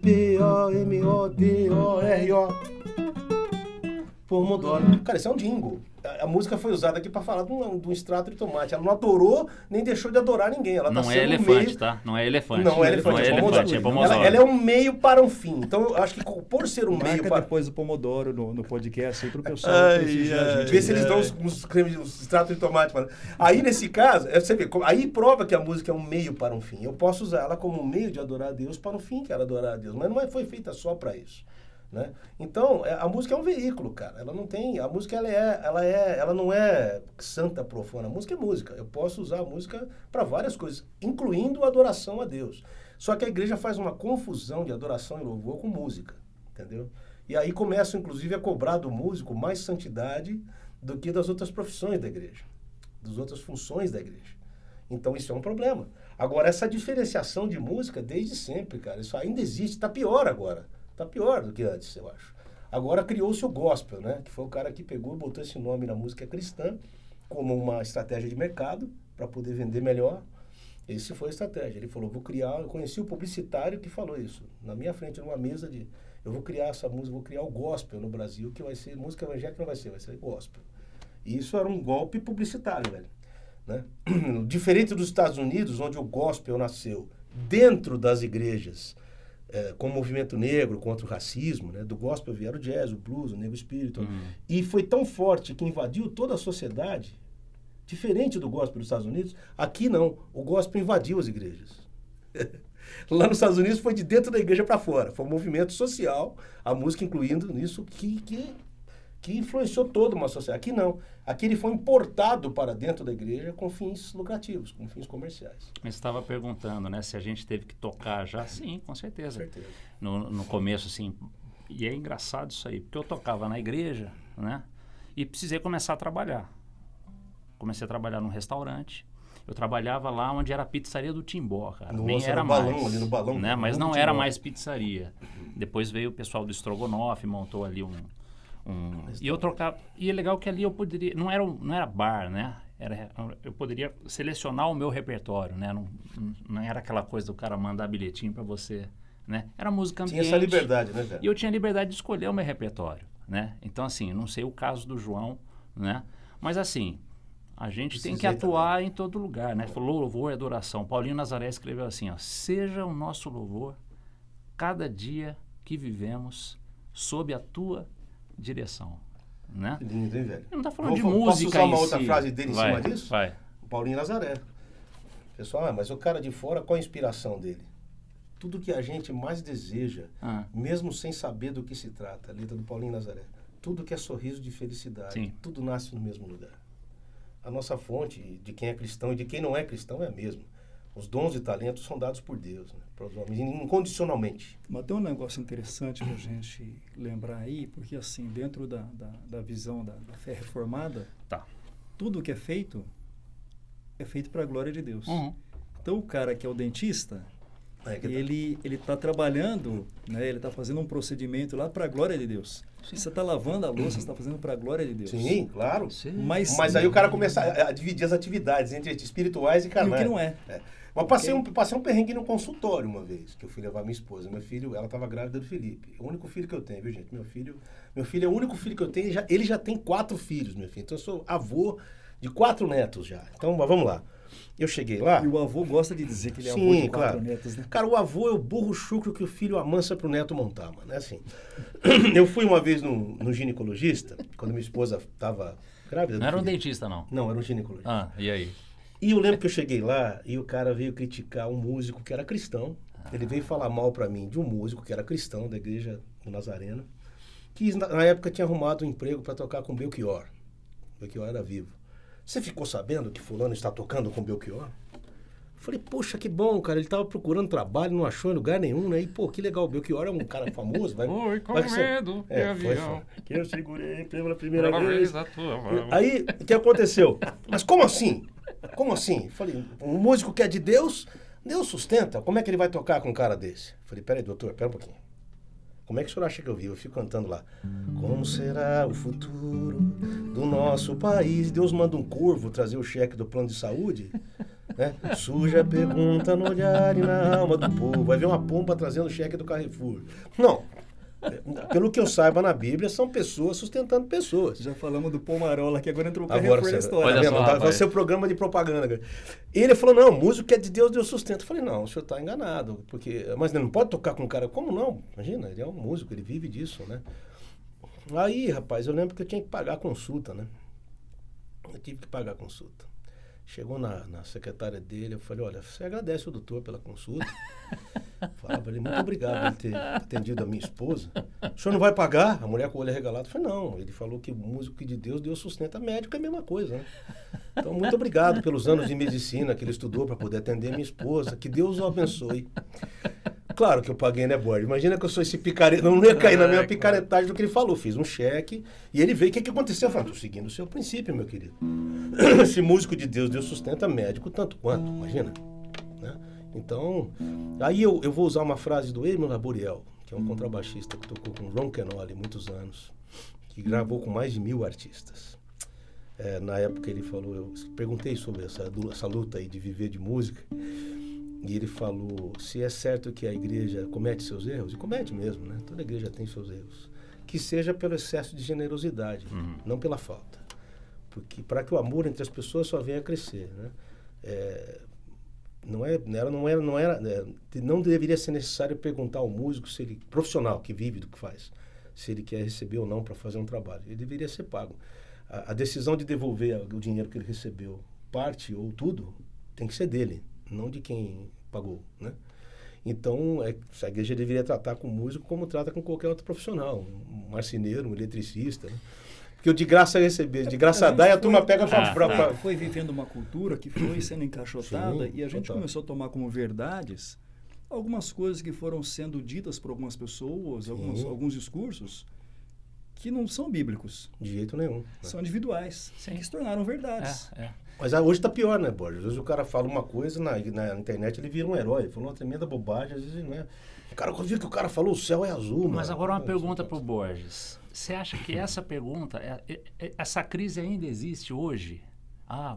Pomodoro. Pomodoro. Cara, isso é um jingle. A música foi usada aqui para falar de um extrato de tomate. Ela não adorou, nem deixou de adorar ninguém. Ela não tá é elefante, meio... tá? Não é elefante. Não é elefante, é pomodoro. Ela é um meio para um fim. Então, eu acho que por ser um meio para... depois o pomodoro no podcast aí pro pessoal prestigiar a gente. Vê se eles dão uns extratos de tomate. Mano. Aí, nesse caso, você vê, aí prova que a música é um meio para um fim. Eu posso usar ela como um meio de adorar a Deus para um fim que era adorar a Deus. Mas não foi feita só para isso. Né? Então, a música é um veículo, cara. Ela não tem... A música, ela não é santa profana. A música é música. Eu posso usar a música para várias coisas, incluindo a adoração a Deus. Só que a igreja faz uma confusão de adoração e louvor com música, entendeu? E aí começam, inclusive, a cobrar do músico mais santidade do que das outras profissões da igreja, das outras funções da igreja. Então, isso é um problema. Agora, essa diferenciação de música, desde sempre, cara, isso ainda existe. Está pior agora. Está pior do que antes, eu acho. Agora criou-se o gospel, né? Que foi o cara que pegou e botou esse nome na música cristã como uma estratégia de mercado para poder vender melhor. Esse foi a estratégia. Ele falou, vou criar... Eu conheci o publicitário que falou isso. Na minha frente, numa mesa de... Eu vou criar essa música, vou criar o gospel no Brasil, que vai ser... Música evangélica não vai ser gospel. E isso era um golpe publicitário, velho. Né? Diferente dos Estados Unidos, onde o gospel nasceu dentro das igrejas... com o movimento negro contra o racismo, né? Do gospel vieram o jazz, o blues, o negro espírito. E foi tão forte que invadiu toda a sociedade, diferente do gospel dos Estados Unidos. Aqui não, o gospel invadiu as igrejas. Lá nos Estados Unidos foi de dentro da igreja para fora. Foi um movimento social, a música incluindo nisso, que influenciou toda uma sociedade. Aqui não. Aqui ele foi importado para dentro da igreja com fins lucrativos, com fins comerciais. Você estava perguntando, né, se a gente teve que tocar já. Sim, com certeza. Com certeza. No começo, assim, e é engraçado isso aí, porque eu tocava na igreja, né, e precisei começar a trabalhar. Comecei a trabalhar num restaurante. Eu trabalhava lá onde era a pizzaria do Timbó, cara. Nossa, nem era no balão, mais, ali no balão, né, mas não Timbó. era mais pizzaria. Depois veio o pessoal do Strogonoff, montou ali e eu trocava. E é legal que ali eu poderia. Não era bar, né? Eu poderia selecionar o meu repertório, né? Não era aquela coisa do cara mandar bilhetinho para você, né? Era música ambiente. Tinha essa liberdade, né, velho? E eu tinha liberdade de escolher o meu repertório, né? Então, assim, não sei o caso do João, né? Mas, assim, a gente tem que atuar em todo lugar, né? Falou louvor e adoração. Paulinho Nazaré escreveu assim, ó: seja o nosso louvor cada dia que vivemos sob a tua direção, né? Que lindo, hein, velho? Ele não tá falando de música Posso usar uma em outra si. frase dele em cima disso? Vai. O Paulinho Nazaré. Pessoal, mas o cara de fora, qual a inspiração dele? Tudo que a gente mais deseja, mesmo sem saber do que se trata, a letra do Paulinho Nazaré. Tudo que é sorriso de felicidade, Sim. tudo nasce no mesmo lugar. A nossa fonte de quem é cristão e de quem não é cristão é a mesma. Os dons e talentos são dados por Deus, né, para os homens, incondicionalmente. Mas tem um negócio interessante para a gente lembrar aí, porque assim, dentro da visão da fé reformada, tudo que é feito para a glória de Deus. Então o cara que é o dentista, ele está trabalhando, né, ele está fazendo um procedimento lá para a glória de Deus. Sim. Você está lavando a louça, você está fazendo para a glória de Deus. Sim, claro. Sim. Mas aí o cara começa a dividir as atividades entre espirituais e carnais. E o que não é. Mas passei um perrengue no consultório uma vez, que eu fui levar minha esposa. Meu filho, ela estava grávida do Felipe. O único filho que eu tenho, viu, gente? Meu filho é o único filho que eu tenho. Ele já tem 4 filhos, meu filho. Então eu sou avô de 4 netos já. Então, vamos lá. Eu cheguei lá... E o avô gosta de dizer que ele é avô de 4 netos, né? Cara, o avô é o burro chucro que o filho amansa pro neto montar, mano. É assim. Eu fui uma vez no ginecologista, quando minha esposa estava grávida. Não era um dentista, não? Não, era um ginecologista. Ah, e aí? E eu lembro que eu cheguei lá e o cara veio criticar um músico que era cristão. Ele veio falar mal pra mim de um músico que era cristão, da igreja do Nazareno, que na época tinha arrumado um emprego para tocar com Belchior. Belchior era vivo. Você ficou sabendo que fulano está tocando com Belchior? Eu falei, poxa, que bom, cara. Ele estava procurando trabalho, não achou em lugar nenhum, né? E, pô, que legal. O Belchior é um cara famoso. Oi, com medo de avião. Que eu segurei pela primeira vez. Aí, o que aconteceu? Mas como assim? Como assim? Falei, um músico que é de Deus, Deus sustenta. Como é que ele vai tocar com um cara desse? Falei, peraí, doutor, pera um pouquinho. Como é que o senhor acha que eu vi? Eu fico cantando lá. Como será o futuro do nosso país? Deus manda um corvo trazer o cheque do plano de saúde? Né? Suja a pergunta no olhar e na alma do povo. Vai ver uma pomba trazendo o cheque do Carrefour. Não. Pelo que eu saiba na Bíblia, são pessoas sustentando pessoas. Já falamos do Pomarola, que agora entrou o Carrefour na história. Vai ser o programa de propaganda. E ele falou, não, músico que é de Deus, Deus sustenta. Eu falei, não, o senhor está enganado. Mas ele não pode tocar com um cara... Como não? Imagina, ele é um músico, ele vive disso, né? Aí, rapaz, eu lembro que eu tinha que pagar a consulta, né? Eu tive que pagar a consulta. Chegou na secretária dele, eu falei, olha, você agradece o doutor pela consulta? Falei, muito obrigado por ter atendido a minha esposa. O senhor não vai pagar? A mulher com o olho arregalado. Eu falei, não, ele falou que o músico de Deus, Deus sustenta. Médico é a mesma coisa, né? Então, muito obrigado pelos anos de medicina que ele estudou para poder atender minha esposa. Que Deus o abençoe. Claro que eu paguei, né, Borges? Imagina que eu sou esse picareta, não ia cair na mesma picaretagem do que ele falou. Fiz um cheque e ele veio. O que aconteceu? Eu falei, estou seguindo o seu princípio, meu querido. Esse músico de Deus, Deus sustenta, médico tanto quanto, imagina. Né? Então, aí eu vou usar uma frase do Emil Laboriel, que é um contrabaixista que tocou com Ron Kenoly muitos anos, que gravou com mais de 1000 artistas. Na época ele falou, eu perguntei sobre essa luta aí de viver de música, e ele falou, se é certo que a igreja comete seus erros, e comete mesmo, né? Toda igreja tem seus erros, que seja pelo excesso de generosidade, não pela falta. Porque para que o amor entre as pessoas só venha a crescer, né? Não deveria ser necessário perguntar ao músico, se ele, profissional que vive do que faz, se ele quer receber ou não para fazer um trabalho. Ele deveria ser pago. A decisão de devolver o dinheiro que ele recebeu, parte ou tudo, tem que ser dele, não de quem pagou, né? Então, a igreja deveria tratar com o músico como trata com qualquer outro profissional, um marceneiro, um eletricista, né? Porque o de graça receber, de graça dar, e a turma pega para... Foi vivendo uma cultura que foi sendo encaixotada. Sim, e a gente começou a tomar como verdades algumas coisas que foram sendo ditas por algumas pessoas, alguns discursos que não são bíblicos. De jeito nenhum. São individuais, que se tornaram verdades. Mas hoje está pior, né, Borges? Hoje o cara fala uma coisa, na internet ele vira um herói. Ele falou uma tremenda bobagem, às vezes não é... Quando viu que o cara falou, o céu é azul, mas agora uma pergunta para o Borges. Você acha que essa pergunta, essa crise ainda existe hoje?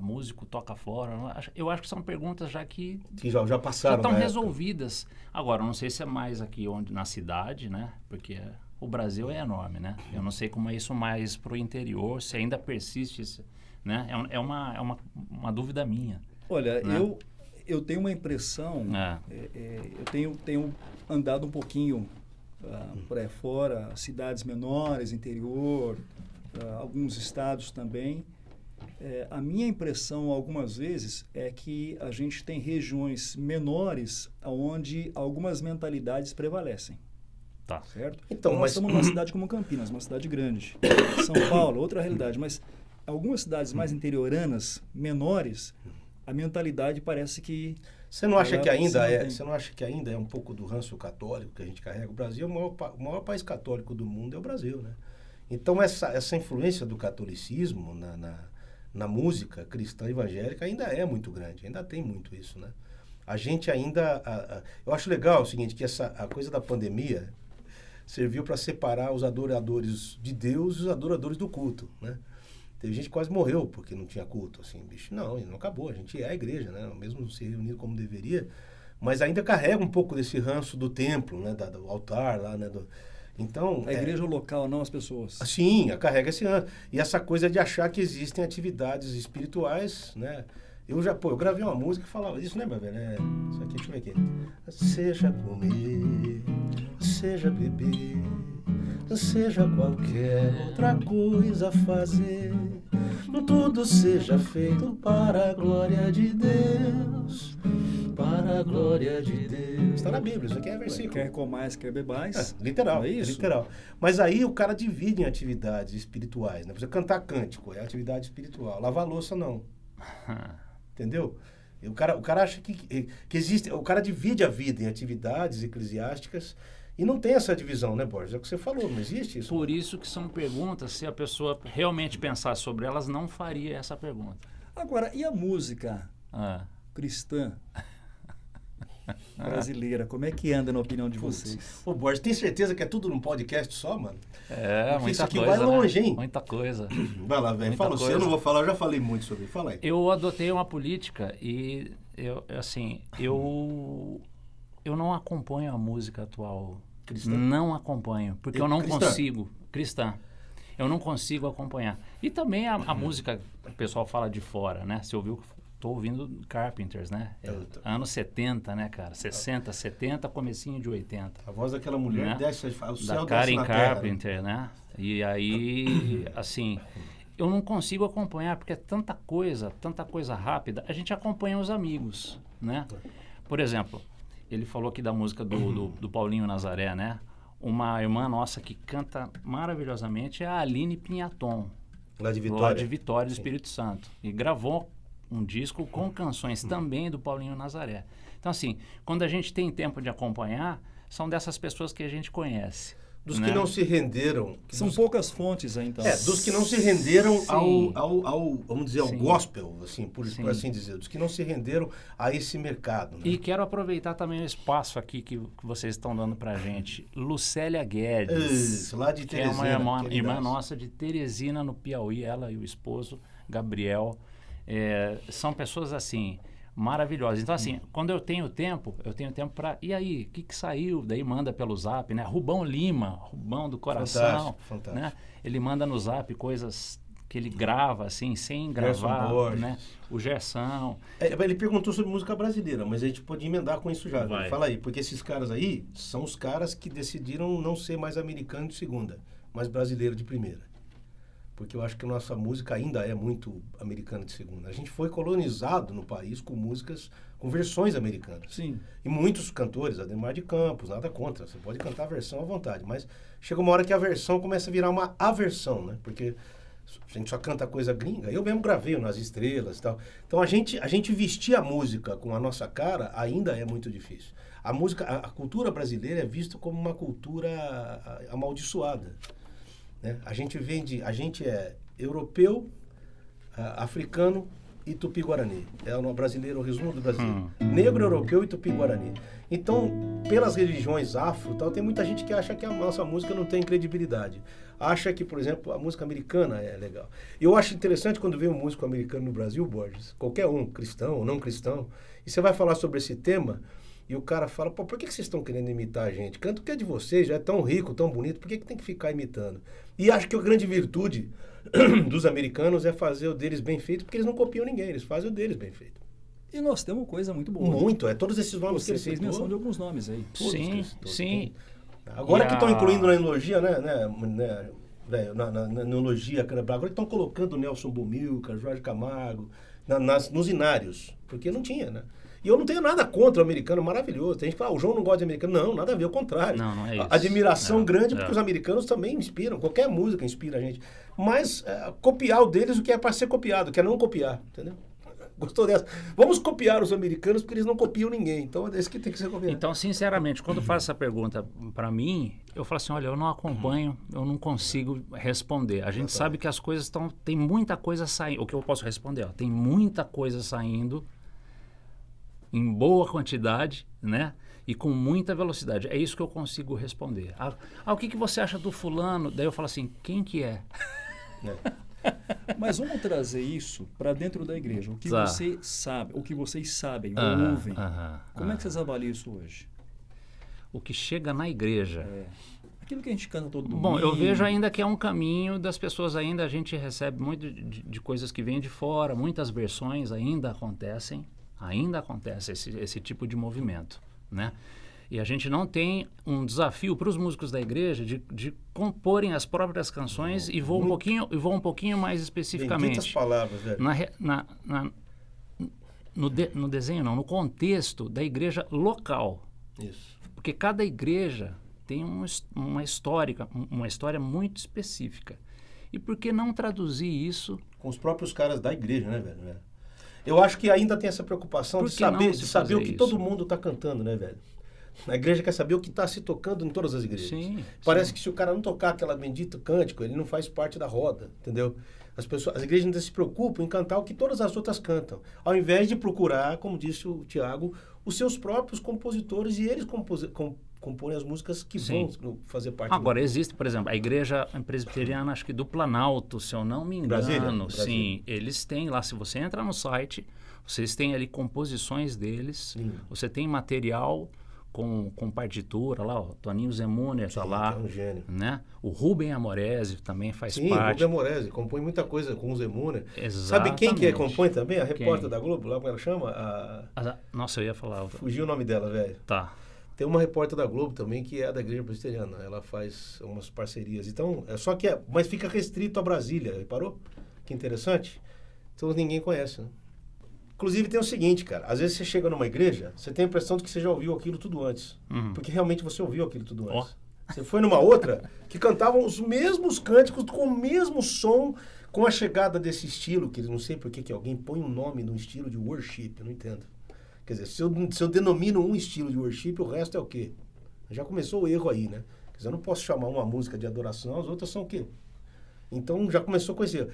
Músico toca fora. Eu acho que são perguntas já que já passaram. Já estão resolvidas. Agora, não sei se é mais aqui na cidade, né? Porque o Brasil é enorme, né? Eu não sei como é isso mais para o interior, se ainda persiste isso, né? É uma dúvida minha. Olha, né? Eu tenho uma impressão, eu tenho andado um pouquinho por aí fora, cidades menores, interior, alguns estados também. A minha impressão, algumas vezes, é que a gente tem regiões menores onde algumas mentalidades prevalecem. Tá. Certo? Então, nós estamos numa cidade como Campinas, uma cidade grande. São Paulo, outra realidade. Mas algumas cidades mais interioranas, menores, a mentalidade parece que Você não acha que ainda tem. você não acha que ainda é um pouco do ranço católico que a gente carrega? O Brasil, o maior país católico do mundo é o Brasil, né? Então essa influência do catolicismo na música cristã evangélica ainda é muito grande, ainda tem muito isso, né? A gente ainda... eu acho legal o seguinte, que a coisa da pandemia serviu para separar os adoradores de Deus e os adoradores do culto, né? Teve gente que quase morreu porque não tinha culto, assim, bicho, não acabou, a gente é a igreja, né? Mesmo não se reunindo como deveria, mas ainda carrega um pouco desse ranço do templo, né? Do altar lá, né? Então... A igreja local, não as pessoas. Sim, carrega esse ranço. E essa coisa de achar que existem atividades espirituais, né? Eu gravei uma música que falava isso, né, meu velho? Isso aqui, deixa eu ver aqui. Seja comer, seja beber, seja qualquer outra coisa fazer, tudo seja feito para a glória de Deus, para a glória de Deus. Está na Bíblia, isso aqui é versículo. Quer comais, quer bebais. Literal, não é isso? literal. Mas aí o cara divide em atividades espirituais, né? Por exemplo, cantar cântico é atividade espiritual, lavar louça não. Entendeu? E o cara acha que existe... O cara divide a vida em atividades eclesiásticas e não tem essa divisão, né, Borges? É o que você falou, não existe isso. Por isso que são perguntas, se a pessoa realmente pensasse sobre elas, não faria essa pergunta. Agora, e a música cristã brasileira? Como é que anda na opinião de vocês? Ô, Borges, tem certeza que é tudo num podcast só, mano? Porque muita isso aqui coisa, vai longe, né? hein? Muita coisa. Vai lá, velho. Fala você, eu não vou falar, eu já falei muito sobre isso. Fala aí. Eu adotei uma política e, eu não acompanho a música atual. Cristã? Não acompanho, porque eu não cristã? consigo. Cristã. Eu não consigo acompanhar. E também a música, o pessoal fala de fora, né? Você ouviu... Tô ouvindo Carpenters, né? Anos 70, né, cara? 60, 70, comecinho de 80. A voz daquela mulher, né? Desce, o céu da Karen desce na terra. Carpenter, né? E aí, assim, eu não consigo acompanhar, porque é tanta coisa rápida. A gente acompanha os amigos, né? Por exemplo, ele falou aqui da música do Paulinho Nazaré, né? Uma irmã nossa que canta maravilhosamente é a Aline Pinhaton. Lá de Vitória. Lá de Vitória do Espírito Santo. E gravou um disco com canções também do Paulinho Nazaré. Então, assim, quando a gente tem tempo de acompanhar, são dessas pessoas que a gente conhece. Dos que não se renderam... São poucas fontes aí, então. Dos que não se renderam Sim. ao vamos dizer, ao Sim. gospel, assim, por Sim. assim dizer. Dos que não se renderam a esse mercado. Né? E quero aproveitar também o espaço aqui que vocês estão dando pra gente. Lucélia Guedes, Isso, lá de que é Teresina. uma irmã nossa de Teresina, no Piauí, ela e o esposo, Gabriel. São pessoas, assim, maravilhosas. Então, assim, quando eu tenho tempo para... E aí, o que saiu? Daí manda pelo Zap, né? Rubão Lima, Rubão do Coração. Fantástico. Né? Ele manda no Zap coisas que ele grava, assim, sem Gerson gravar, Borges. né? O Gersão. Ele perguntou sobre música brasileira, mas a gente pode emendar com isso já. Vai. Fala aí, porque esses caras aí são os caras que decidiram não ser mais americano de segunda, mas brasileiro de primeira. Porque eu acho que a nossa música ainda é muito americana de segunda. A gente foi colonizado no país com músicas, com versões americanas. Sim. E muitos cantores, Ademar de Campos, nada contra, você pode cantar a versão à vontade, mas chega uma hora que a versão começa a virar uma aversão, né? Porque a gente só canta coisa gringa. Eu mesmo gravei Nas Estrelas e tal. Então a gente vestir a música com a nossa cara ainda é muito difícil. A música, a cultura brasileira é vista como uma cultura amaldiçoada. Né? A gente é europeu, africano e tupi-guarani. É o brasileiro, o resumo do Brasil. Negro, europeu e tupi-guarani. Então, pelas religiões afro, tal, tem muita gente que acha que a nossa música não tem credibilidade. Acha que, por exemplo, a música americana é legal. Eu acho interessante quando vem um músico americano no Brasil, Borges, qualquer um, cristão ou não cristão, e você vai falar sobre esse tema... E o cara fala, por que vocês estão querendo imitar a gente? Canto que é de vocês, já é tão rico, tão bonito, por que tem que ficar imitando? E acho que a grande virtude dos americanos é fazer o deles bem feito, porque eles não copiam ninguém, eles fazem o deles bem feito. E nós temos coisa muito boa. Muito, todos esses nomes Você que fez menção de alguns nomes aí. Sim. Agora que estão incluindo na enologia, velho, na enologia, agora que estão colocando Nelson Bomilcar, Jorge Camargo, nos inários, porque não tinha, né? E eu não tenho nada contra o americano, maravilhoso. Tem gente que fala, o João não gosta de americano. Não, nada a ver, ao contrário. Não é isso. Admiração grande, porque os americanos também inspiram. Qualquer música inspira a gente. Mas copiar o deles o que é para ser copiado, que é não copiar, entendeu? Gostou dessa? Vamos copiar os americanos porque eles não copiam ninguém. Então é esse que tem que ser copiado. Então, sinceramente, quando faz essa pergunta para mim, eu falo assim, olha, eu não acompanho, eu não consigo responder. A gente sabe que as coisas estão... Tem muita coisa saindo. O que eu posso responder? Ó, tem muita coisa saindo em boa quantidade, né? E com muita velocidade. É isso que eu consigo responder. O que você acha do fulano? Daí eu falo assim, quem que é? Mas vamos trazer isso para dentro da igreja. O que você sabe, o que vocês sabem, ouvem. Como é que vocês avaliam isso hoje? O que chega na igreja. Aquilo que a gente canta todo domingo. Bom, eu vejo ainda que é um caminho das pessoas ainda, a gente recebe muito de coisas que vêm de fora, muitas versões ainda acontece esse tipo de movimento, né? E a gente não tem um desafio para os músicos da igreja de comporem as próprias canções e vou um pouquinho mais especificamente. Benditas palavras, velho. No desenho não, no contexto da igreja local. Isso. Porque cada igreja tem uma história muito específica. E por que não traduzir isso? Com os próprios caras da igreja, né, velho? Eu acho que ainda tem essa preocupação de saber o que todo mundo está cantando, né, velho? A igreja quer saber o que está se tocando em todas as igrejas. Parece que se o cara não tocar aquela bendita cântico, ele não faz parte da roda, entendeu? As igrejas ainda se preocupam em cantar o que todas as outras cantam, ao invés de procurar, como disse o Tiago, os seus próprios compositores e eles compõem as músicas que vão fazer parte. Agora, existe, por exemplo, a igreja presbiteriana, acho que do Planalto, se eu não me engano. Brasília. Sim, eles têm lá, se você entra no site, vocês têm ali composições deles, você tem material com partitura lá, o Toninho Zemuner está lá. É um gênio. Né? O Rubem Amorese também faz parte. Sim, o Rubem Amorese compõe muita coisa com o Zemuner. Exatamente. Sabe quem que compõe também? A repórter da Globo, lá como ela chama? Nossa, eu ia falar. Fugiu o nome dela, velho. Tá. Tem uma repórter da Globo também que é da igreja presbiteriana. Ela faz umas parcerias. Então, mas fica restrito a Brasília, reparou? Que interessante. Então ninguém conhece, né? Inclusive tem o seguinte, cara, às vezes você chega numa igreja, você tem a impressão de que você já ouviu aquilo tudo antes. Porque realmente você ouviu aquilo tudo antes. Você foi numa outra que cantavam os mesmos cânticos com o mesmo som, com a chegada desse estilo, que não sei por que alguém põe um nome num estilo de worship, eu não entendo. Quer dizer, se eu denomino um estilo de worship, o resto é o quê? Já começou o erro aí, né? Quer dizer, eu não posso chamar uma música de adoração, as outras são o quê? Então já começou com esse erro.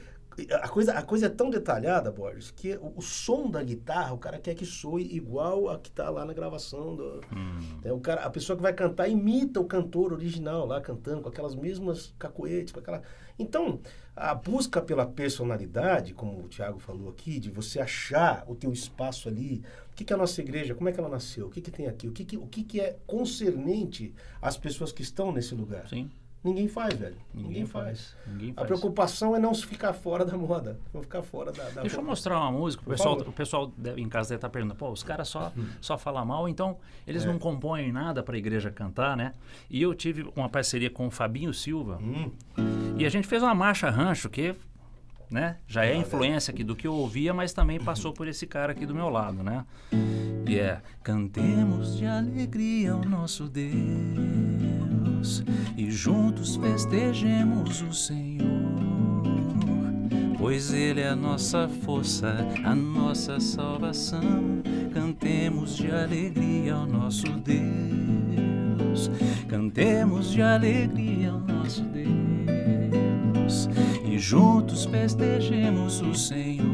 A coisa é tão detalhada, Borges, que o som da guitarra, o cara quer que soe igual a que está lá na gravação. A pessoa que vai cantar imita o cantor original lá cantando, com aquelas mesmas cacoetes, com aquela... Então, a busca pela personalidade, como o Tiago falou aqui, de você achar o teu espaço ali, o que é a nossa igreja, como é que ela nasceu, o que tem aqui, o que é concernente às pessoas que estão nesse lugar. Sim. Ninguém faz, velho. Ninguém faz. Ninguém A faz. preocupação é não se ficar fora da moda. Não ficar fora da Deixa eu mostrar uma música. O pessoal em casa deve estar perguntando, pô, os caras só falam mal, então eles não compõem nada para a igreja cantar, né? E eu tive uma parceria com o Fabinho Silva. E a gente fez uma marcha rancho que, né, já é influência aqui do que eu ouvia, mas também passou por esse cara aqui do meu lado, né? E cantemos de alegria o nosso Deus e juntos festejemos o Senhor, pois Ele é a nossa força, a nossa salvação. Cantemos de alegria ao nosso Deus, cantemos de alegria ao nosso Deus e juntos festejemos o Senhor,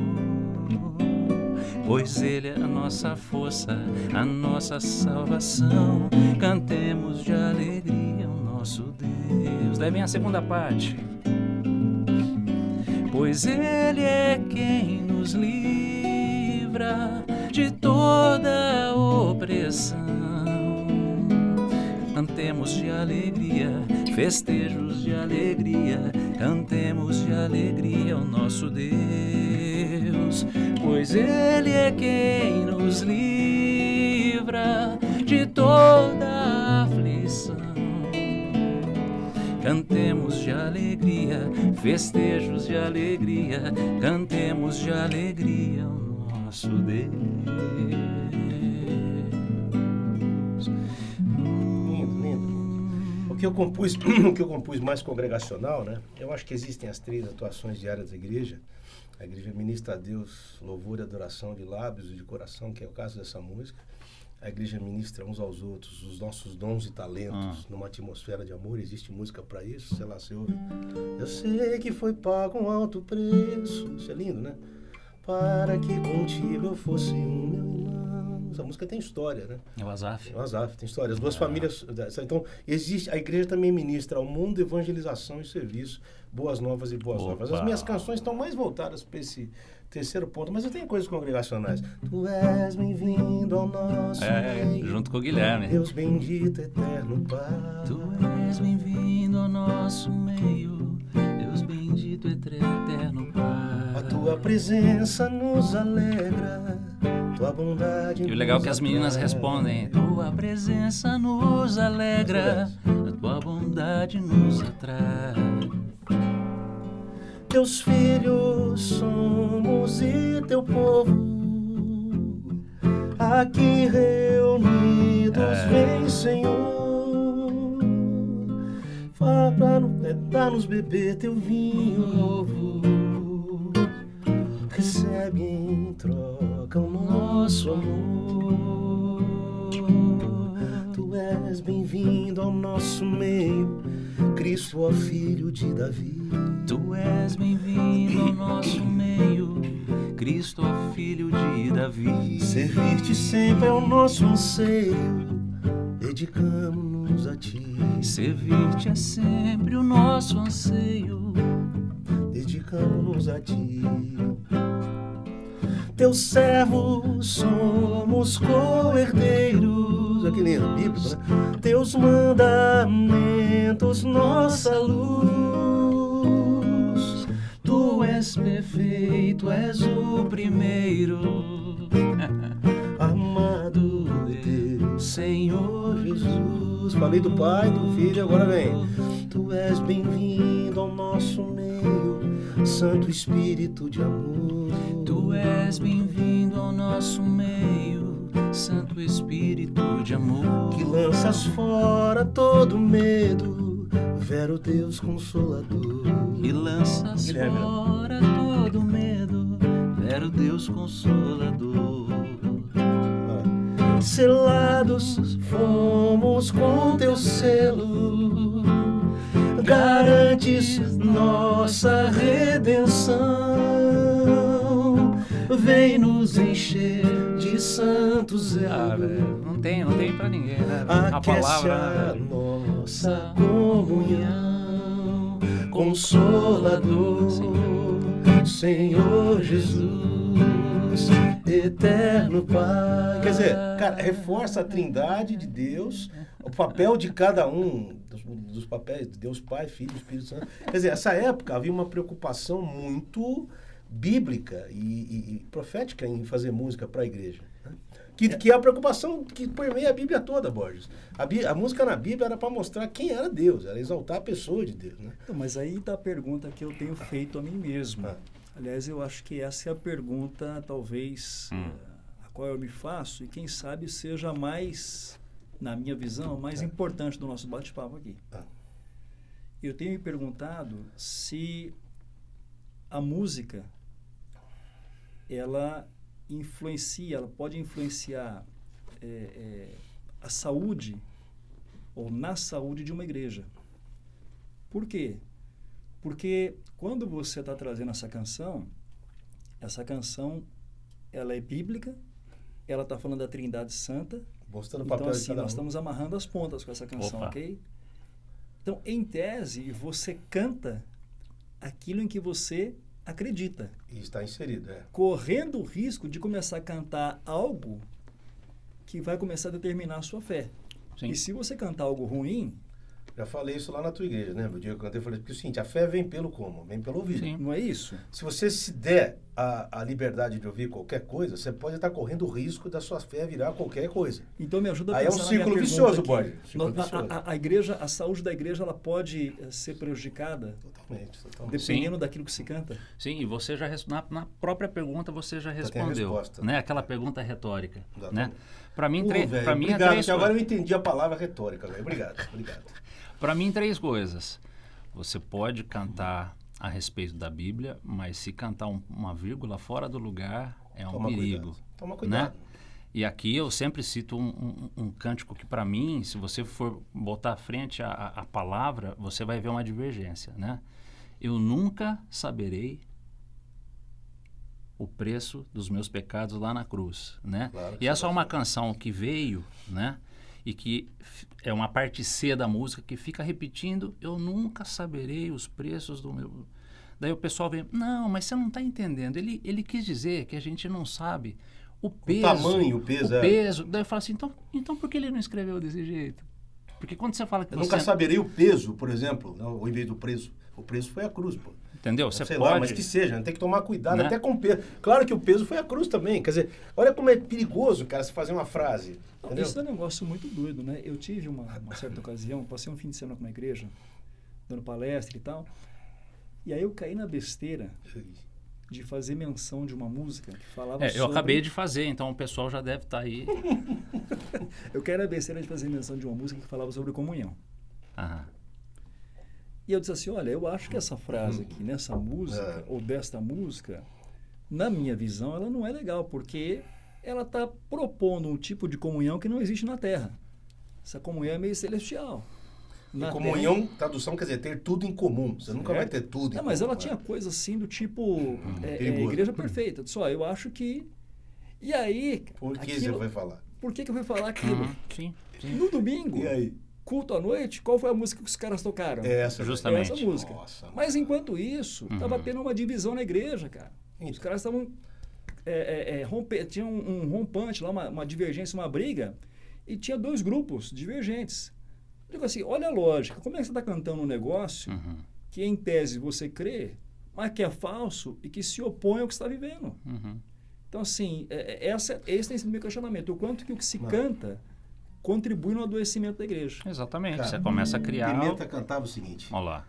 pois Ele é a nossa força, a nossa salvação. Cantemos de alegria ao nosso Deus. Daí vem a segunda parte. Pois Ele é quem nos livra de toda opressão. Cantemos de alegria, festejos de alegria. Cantemos de alegria ao nosso Deus, pois Ele é quem nos livra de toda aflição. Cantemos de alegria, festejos de alegria. Cantemos de alegria ao nosso Deus. O que eu compus mais congregacional, né? Eu acho que existem as 3 atuações diárias da igreja. A igreja ministra a Deus louvor e adoração de lábios e de coração, que é o caso dessa música. A igreja ministra uns aos outros os nossos dons e talentos numa atmosfera de amor. Existe música para isso, sei lá, você ouve. Eu sei que foi pago um alto preço. Isso é lindo, né? Para que contigo eu fosse um meu irmão. Essa música tem história, né? É o Asaf. É o Asaf, tem história. As duas famílias... Então, existe... A igreja também ministra ao mundo evangelização e serviço, boas novas e boas novas. As minhas canções estão mais voltadas para esse terceiro ponto, mas eu tenho coisas congregacionais. Tu és bem-vindo ao nosso meio, junto com o Guilherme. Deus bendito, eterno Pai. Tu és bem-vindo ao nosso meio, Deus bendito, eterno Pai. A tua presença nos alegra, tua bondade. E o legal é que as meninas respondem: tua presença nos alegra, a tua bondade nos atrai. Teus filhos somos e teu povo, aqui reunidos, vem, Senhor, dá-nos beber teu vinho novo, recebe em troca o nosso amor. Tu és bem-vindo ao nosso meio, Cristo, ó Filho de Davi. Tu és bem-vindo ao nosso meio, Cristo, ó Filho de Davi. Servir-te sempre é o nosso anseio, dedicamos-nos a ti. Servir-te é sempre o nosso anseio, dedicamos-nos a ti. Teus servos somos co-herdeiros, aqui lindo, bíblico, né? Teus mandamentos, nossa luz. Tu és perfeito, és o primeiro. Amado Deus, Senhor Jesus. Falei do Pai, do Filho, agora vem. Tu és bem-vindo ao nosso meio, Santo Espírito de amor. Tu és bem-vindo ao nosso meio, Santo Espírito de amor. Que lanças fora todo medo, vero Deus Consolador. Que lanças fora todo medo, vero Deus Consolador. Selados fomos com teu selo, garantes nossa redenção. Vem nos encher de santo zelo. Não tem pra ninguém, né? Aquece a nossa comunhão. Consolador, Senhor Jesus, eterno Pai. Quer dizer, cara, reforça a trindade de Deus, o papel de cada um dos papéis de Deus Pai, Filho e Espírito Santo. Quer dizer, nessa época havia uma preocupação muito bíblica e profética em fazer música para a igreja, né? Que é a preocupação que permeia a Bíblia toda, Borges. A música na Bíblia era para mostrar quem era Deus, era exaltar a pessoa de Deus, né? Então, mas aí está a pergunta que eu tenho feito a mim mesmo. Aliás, eu acho que essa é a pergunta, talvez, a qual eu me faço, e quem sabe seja mais, na minha visão, mais importante do nosso bate-papo aqui. Eu tenho me perguntado se a música, ela pode influenciar a saúde ou na saúde de uma igreja. Por quê? Porque quando você está trazendo essa canção ela é bíblica, ela está falando da Trindade Santa. Mostrando o então, papel assim, de cada nós um. estamos amarrando as pontas com essa canção, Opa. ok? Então, em tese, você canta aquilo em que você acredita, E está inserido, correndo o risco de começar a cantar algo que vai começar a determinar a sua fé. Sim. E se você cantar algo ruim, Já falei isso lá na tua igreja, né? O dia que eu cantei, eu falei, porque é o seguinte, a fé vem pelo como? Vem pelo ouvir. Sim. não é isso? Se você se der a liberdade de ouvir qualquer coisa, você pode estar correndo o risco da sua fé virar qualquer coisa. Então me ajuda a Aí é um pensar na minha círculo pergunta vicioso, aqui. Borges. Círculo Nós- vicioso. a igreja, a saúde da igreja, ela pode ser prejudicada Totalmente. dependendo daquilo que se canta? Sim, e você já na própria pergunta você já tem a respondeu, resposta. né? Aquela pergunta retórica, Exatamente. né? Para mim, Velho, para mim é obrigado, três que agora eu coisas. entendi a palavra retórica, velho. Obrigado. Para mim, três coisas. Você pode cantar a respeito da Bíblia, mas se cantar uma vírgula fora do lugar é um Toma perigo. cuidado. Toma cuidado. Né? E aqui eu sempre cito um cântico que, para mim, se você for botar à frente a palavra, você vai ver uma divergência, né? Eu nunca saberei o preço dos meus pecados lá na cruz, né? Claro E essa é uma canção que veio, né? E que é uma parte C da música que fica repetindo, eu nunca saberei os preços do meu... Daí o pessoal vem, não, mas você não está entendendo. Ele quis dizer que a gente não sabe o peso. O tamanho, o peso. Daí eu falo assim, então por que ele não escreveu desse jeito? Porque quando você fala que Eu você... nunca saberei o peso, por exemplo, ao invés do preço. O preço foi a cruz, pô. Entendeu? Você Sei pode... lá, mas que seja, né? Tem que tomar cuidado, Né? até com o peso. Claro que o peso foi a cruz também. Quer dizer, olha como é perigoso, cara, se fazer uma frase. Entendeu? Isso é um negócio muito doido, né? Eu tive uma certa ocasião, passei um fim de semana com uma igreja, dando palestra e tal, e aí eu caí na besteira de fazer menção de uma música que falava sobre... Eu acabei de fazer, então o pessoal já deve estar aí. Eu caí na besteira de fazer menção de uma música que falava sobre comunhão. Aham. E eu disse assim, olha, eu acho que essa frase aqui, nessa música, ou desta música, na minha visão, ela não é legal, porque ela está propondo um tipo de comunhão que não existe na Terra. Essa comunhão é meio celestial. E comunhão, tradução, quer dizer, ter tudo em comum. Você nunca vai ter tudo em comum. Mas ela tinha coisa assim do tipo, igreja perfeita. Eu disse, ó, eu acho que... E aí... Por que você vai falar? Por que eu fui falar aquilo? Sim. No domingo, E aí? culto à noite, qual foi a música que os caras tocaram? Essa, Justamente. Essa música. Nossa, mas enquanto isso, estava tendo uma divisão na igreja, cara. Os caras estavam... tinha um rompante lá, uma divergência, uma briga, e tinha dois grupos divergentes. Eu digo assim, olha a lógica, como é que você está cantando um negócio que em tese você crê, mas que é falso e que se opõe ao que você está vivendo? Então, assim, esse tem sido o meu questionamento. O quanto que o que se canta contribui no adoecimento da igreja. Exatamente. Cara, você começa a criar... Pimenta cantava o seguinte. Olha lá.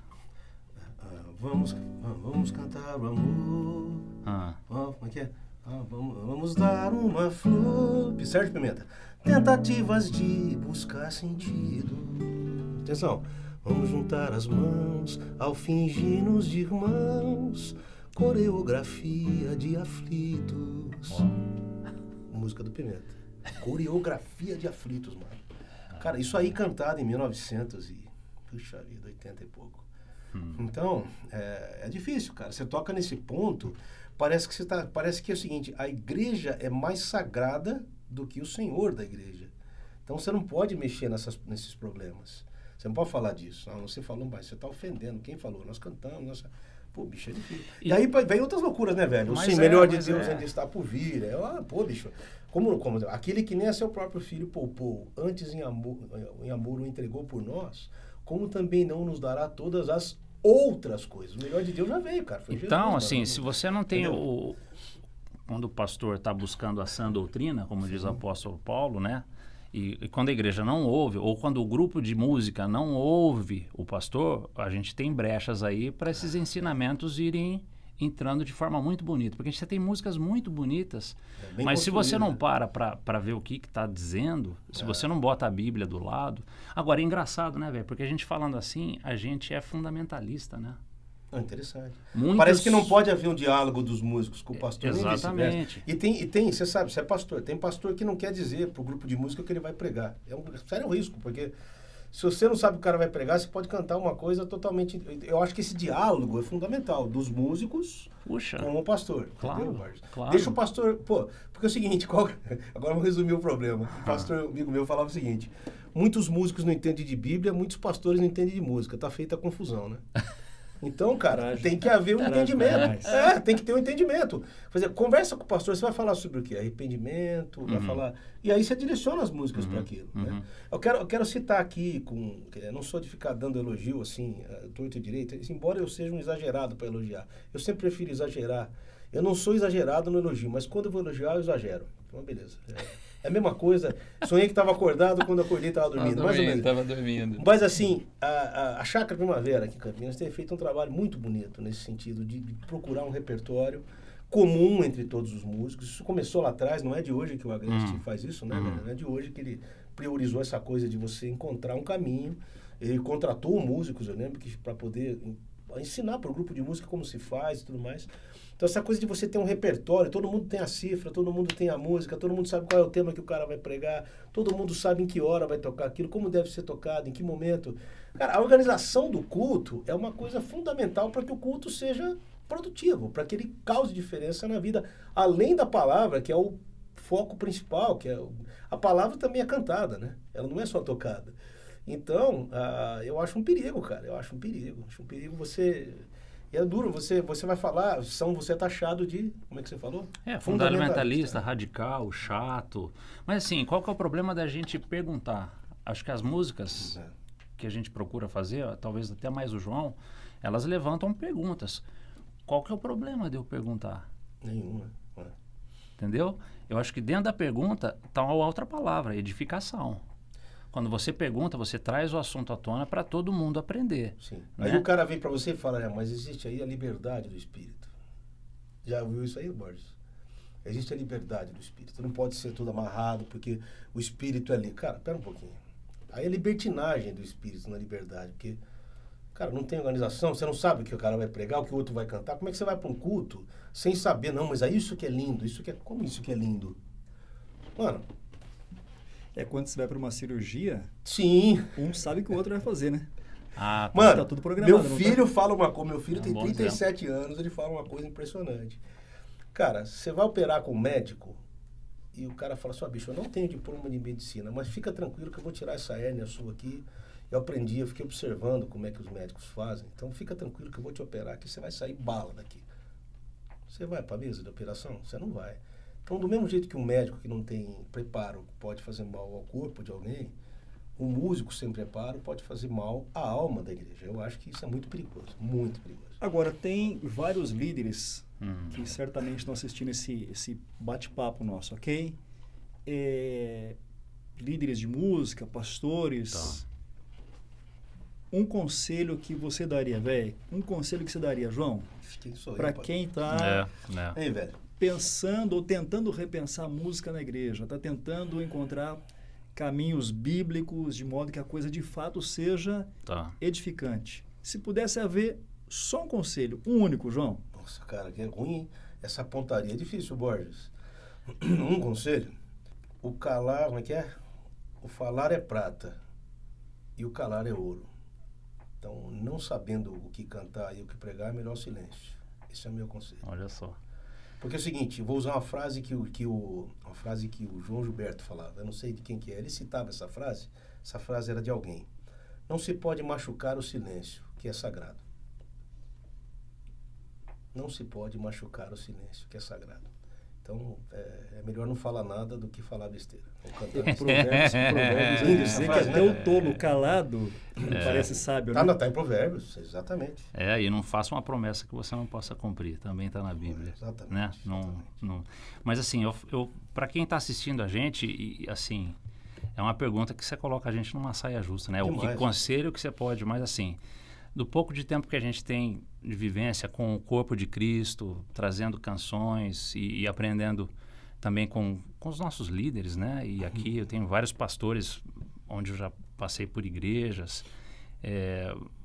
Vamos cantar o amor. Ah. Como é que é? Vamos dar uma flor. Certo, Pimenta? Tentativas de buscar sentido. Atenção. Vamos juntar as mãos ao fingir-nos de irmãos. Coreografia de aflitos. Música do Pimenta. Coreografia de aflitos, mano. Cara, isso aí cantado em 1900 e... Puxa vida, 80 e pouco. Então, é difícil, cara. Você toca nesse ponto, parece que é o seguinte, a igreja é mais sagrada do que o Senhor da igreja. Então, você não pode mexer nesses problemas. Você não pode falar disso. Não, você falou, mas você está ofendendo. Quem falou? Nós cantamos, nossa... Pô, bicho, é difícil. E aí vem outras loucuras, né, velho? O melhor de Deus ainda está por vir. Pô, bicho, como aquele que nem a seu próprio filho poupou, antes em amor o entregou por nós, como também não nos dará todas as outras coisas. O melhor de Deus já veio, cara. Foi então, Jesus, assim, mano. se você não tem quando o pastor está buscando a sã doutrina, como diz o apóstolo Paulo, né? E quando a igreja não ouve, ou quando o grupo de música não ouve o pastor, a gente tem brechas aí para esses ensinamentos irem entrando de forma muito bonita. Porque a gente tem músicas muito bonitas, mas se você não para ver o que está dizendo, se você não bota a Bíblia do lado... Agora, é engraçado, né, velho? Porque a gente falando assim, a gente é fundamentalista, né? Interessante. Parece que não pode haver um diálogo dos músicos com o pastor. Exatamente. E tem, você sabe, você é pastor, tem pastor que não quer dizer pro grupo de música o que ele vai pregar. É um sério risco, porque se você não sabe o que o cara vai pregar, você pode cantar uma coisa totalmente... Eu acho que esse diálogo é fundamental, dos músicos com o pastor. Claro, claro. Deixa o pastor... Pô, porque é o seguinte, agora eu vou resumir o problema. O pastor, amigo meu, falava o seguinte, muitos músicos não entendem de Bíblia, muitos pastores não entendem de música. Tá feita a confusão, né? Então, cara, tem que haver um entendimento. Tem que ter um entendimento. Quer dizer, conversa com o pastor, você vai falar sobre o quê? Arrependimento, vai falar... E aí você direciona as músicas para aquilo. Né? Eu quero citar aqui, não sou de ficar dando elogio, assim, torto e direito, embora eu seja um exagerado para elogiar. Eu sempre prefiro exagerar. Eu não sou exagerado no elogio, mas quando eu vou elogiar, eu exagero. Então, beleza. É a mesma coisa. Sonhei que estava acordado, quando acordei estava dormindo. Mais ou menos. Estava dormindo. Mas assim, a Chácara Primavera aqui em Campinas tem feito um trabalho muito bonito nesse sentido de procurar um repertório comum entre todos os músicos. Isso começou lá atrás, não é de hoje que o Agreste faz isso, né? Não é de hoje que ele priorizou essa coisa de você encontrar um caminho. Ele contratou músicos, eu lembro, que para poder ensinar para o grupo de música como se faz e tudo mais. Então essa coisa de você ter um repertório, todo mundo tem a cifra, todo mundo tem a música, todo mundo sabe qual é o tema que o cara vai pregar, todo mundo sabe em que hora vai tocar aquilo, como deve ser tocado, em que momento. Cara, a organização do culto é uma coisa fundamental para que o culto seja produtivo, para que ele cause diferença na vida, além da palavra, que é o foco principal, a palavra também é cantada, né? Ela não é só tocada. Então, eu acho um perigo, cara, Acho um perigo você... E é duro, você vai falar, você é taxado de, como é que você falou? Fundamentalista, radical, chato. Mas assim, qual que é o problema da gente perguntar? Acho que as músicas que a gente procura fazer, talvez até mais o João, elas levantam perguntas. Qual que é o problema de eu perguntar? Nenhuma. Entendeu? Eu acho que dentro da pergunta está uma outra palavra, edificação. Quando você pergunta, você traz o assunto à tona para todo mundo aprender. Sim. Né? Aí o cara vem para você e fala, mas existe aí a liberdade do espírito. Já ouviu isso aí, Borges? Existe a liberdade do espírito. Não pode ser tudo amarrado, porque o espírito é ali. Cara, pera um pouquinho. Aí é libertinagem do espírito na liberdade, porque, cara, não tem organização, você não sabe o que o cara vai pregar, o que o outro vai cantar. Como é que você vai para um culto sem saber? Não, mas é isso que é lindo, como isso que é lindo? Mano... É quando você vai para uma cirurgia, sim, um sabe que o outro vai fazer, né? Mano, tá tudo programado. meu filho fala uma coisa, meu filho tem 37 exemplo. anos, ele fala uma coisa impressionante. Cara, você vai operar com um médico e o cara fala assim, bicho, eu não tenho diploma de medicina, mas fica tranquilo que eu vou tirar essa hérnia sua aqui. Eu fiquei observando como é que os médicos fazem, então fica tranquilo que eu vou te operar aqui, você vai sair bala daqui. Você vai para a mesa de operação? Você não vai. Então, do mesmo jeito que um médico que não tem preparo pode fazer mal ao corpo de alguém, um músico sem preparo pode fazer mal à alma da igreja. Eu acho que isso é muito perigoso, muito perigoso. Agora, tem vários líderes que certamente estão assistindo esse bate-papo nosso, ok? Líderes de música, pastores. Tá. Um conselho que você daria, velho? Um conselho que você daria, João? Quem sou eu? Para quem está... Hein, velho? Pensando ou tentando repensar a música na igreja, está tentando encontrar caminhos bíblicos de modo que a coisa de fato seja edificante. Se pudesse haver só um conselho, um único, João. Nossa, cara, que é ruim. Essa pontaria é difícil, Borges. Um conselho. O calar, como é que é? O falar é prata e o calar é ouro. Então, não sabendo o que cantar e o que pregar, é melhor o silêncio. Esse é o meu conselho. Olha só. Porque é o seguinte, vou usar uma frase que o João Gilberto falava, eu não sei de quem que é, ele citava essa frase era de alguém. Não se pode machucar o silêncio, que é sagrado. Não se pode machucar o silêncio, que é sagrado. Então, é melhor não falar nada do que falar besteira. Provérbios dizer que até o tolo calado parece sábio, né? Tá em Provérbios, exatamente. E não faça uma promessa que você não possa cumprir, também está na Bíblia. Exatamente. Né? Não. Mas assim, para quem está assistindo a gente, assim, é uma pergunta que você coloca a gente numa saia justa, né? O que conselho que você pode, mas assim, do pouco de tempo que a gente tem de vivência com o corpo de Cristo, trazendo canções e aprendendo também com os nossos líderes, né? E aqui eu tenho vários pastores onde eu já passei por igrejas,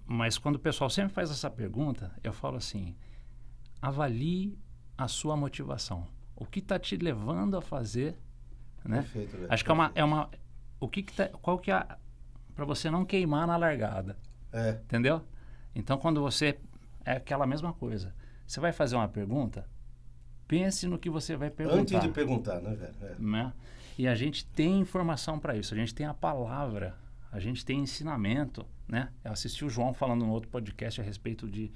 mas quando o pessoal sempre faz essa pergunta, eu falo assim, avalie a sua motivação. O que está te levando a fazer, né? Perfeito, velho. Acho que qual que é para você não queimar na largada, entendeu? Então, quando você... É aquela mesma coisa. Você vai fazer uma pergunta, pense no que você vai perguntar. Antes de perguntar, né, velho? Né? E a gente tem informação para isso. A gente tem a palavra, a gente tem ensinamento, né? Eu assisti o João falando no outro podcast a respeito de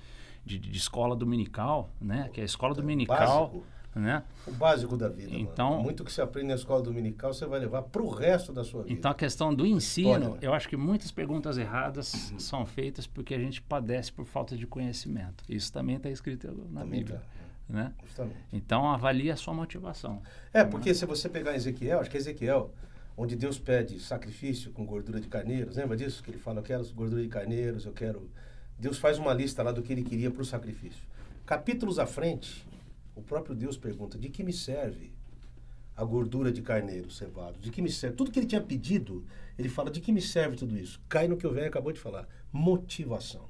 escola dominical, né? Que é a escola dominical... Básico. Né? O básico da vida. Então, mano. Muito que você aprende na escola dominical, você vai levar para o resto da sua vida. Então, a questão do ensino, eu acho que muitas perguntas erradas são feitas porque a gente padece por falta de conhecimento. Isso também está escrito na Bíblia. Né? Justamente. Então, avalie a sua motivação. Porque se você pegar Ezequiel, acho que é Ezequiel, onde Deus pede sacrifício com gordura de carneiros, lembra disso? Que ele fala, eu quero gordura de carneiros, eu quero... Deus faz uma lista lá do que ele queria para o sacrifício. Capítulos à frente... O próprio Deus pergunta, de que me serve a gordura de carneiro cevado? De que me serve? Tudo que ele tinha pedido, ele fala, de que me serve tudo isso? Cai no que o velho acabou de falar, motivação.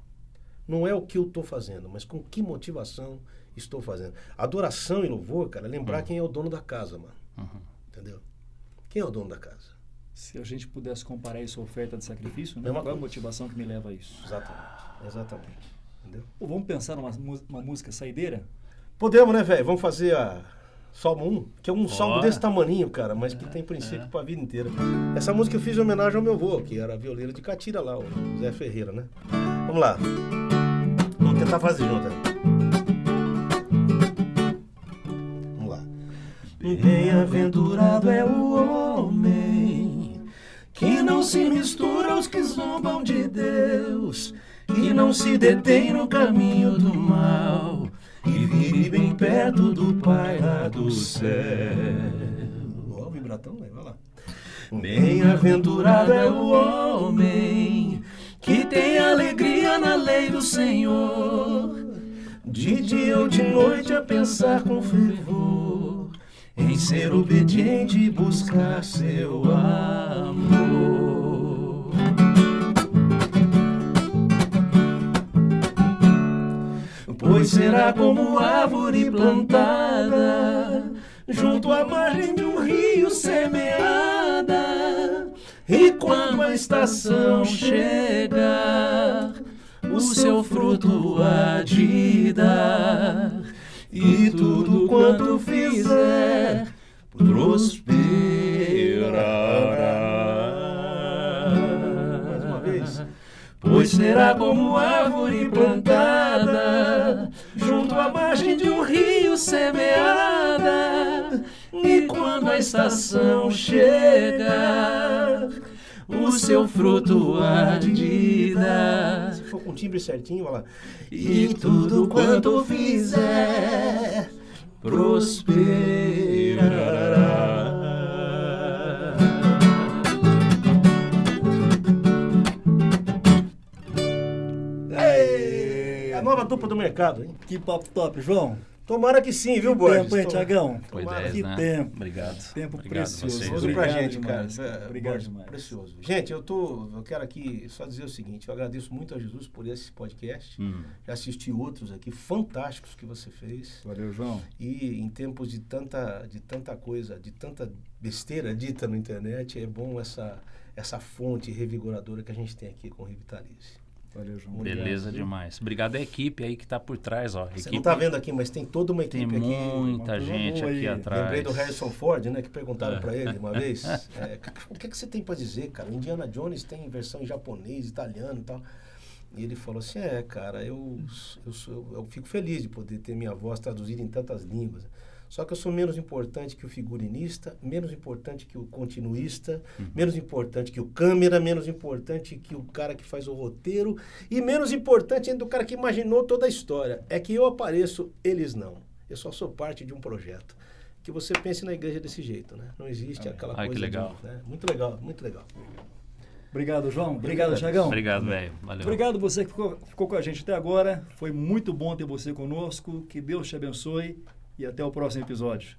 não é o que eu estou fazendo, mas com que motivação estou fazendo. Adoração e louvor, cara, é lembrar quem é o dono da casa, mano. Entendeu? Quem é o dono da casa? Se a gente pudesse comparar isso à oferta de sacrifício, né? Mesma Qual é a coisa. motivação que me leva a isso? Exatamente. Entendeu? Ou vamos pensar numa uma música saideira? Podemos, né, velho? Vamos fazer a Salmo 1, que é um salmo Bora. desse tamaninho, cara, mas que tem princípio pra vida inteira. Essa música eu fiz em homenagem ao meu avô, que era violeiro de Catira lá, o Zé Ferreira, né? Vamos lá. Vamos tentar fazer junto, né? Vamos lá. Bem-aventurado é o homem que não se mistura aos que zombam de Deus, que não se detém no caminho do mal e vive bem perto do Pai lá do céu. Ó, o vibratão, vai lá. Bem-aventurado é o homem que tem alegria na lei do Senhor, de dia ou de noite a pensar com fervor, em ser obediente e buscar seu amor. Pois será como árvore plantada junto à margem de um rio semeada, e quando a estação chegar, o seu fruto há de dar, e tudo quanto fizer prosperará. Mais uma vez. Pois será como árvore plantada junto à margem de um rio semeada, e quando a estação chegar, o seu fruto há de dar. Se for com o timbre certinho, olha lá. E tudo quanto fizer prosperará. Ei, a nova dupla do mercado, hein? Que papo top, João. Tomara que sim, viu, Borges? Tempo, hein, Tiagão? Foi Tomara 10, que né? tempo. Obrigado. Tempo Obrigado precioso. vocês. Precioso Obrigado pra gente, demais. cara. Obrigado Borges, demais. Precioso. Gente, eu quero aqui só dizer o seguinte, eu agradeço muito a Jesus por esse podcast. Já assisti outros aqui fantásticos que você fez. Valeu, João. E em tempos de tanta coisa, de tanta besteira dita na internet, é bom essa fonte revigoradora que a gente tem aqui com o Revitalize. Valeu, João. Beleza Obrigado. demais. Obrigado à equipe aí que tá por trás, ó. Você Equipe, não tá vendo aqui, mas tem toda uma tem equipe aqui. muita uma gente turma aqui boa aí. atrás. Lembrei do Harrison Ford, né? Que perguntaram pra ele uma vez. O que você tem pra dizer, cara? O Indiana Jones tem versão em japonês, italiano e tal. E ele falou assim, cara, eu fico feliz de poder ter minha voz traduzida em tantas línguas. Só que eu sou menos importante que o figurinista, menos importante que o continuista, menos importante que o câmera, menos importante que o cara que faz o roteiro e menos importante ainda do cara que imaginou toda a história. É que eu apareço, eles não. Eu só sou parte de um projeto. Que você pense na igreja desse jeito, né? Não existe aquela Ai, coisa que legal. né? Muito legal, muito legal. Obrigado, João. Obrigado, Tiagão. Obrigado, velho. Valeu. Obrigado você que ficou com a gente até agora. Foi muito bom ter você conosco. Que Deus te abençoe e até o próximo episódio.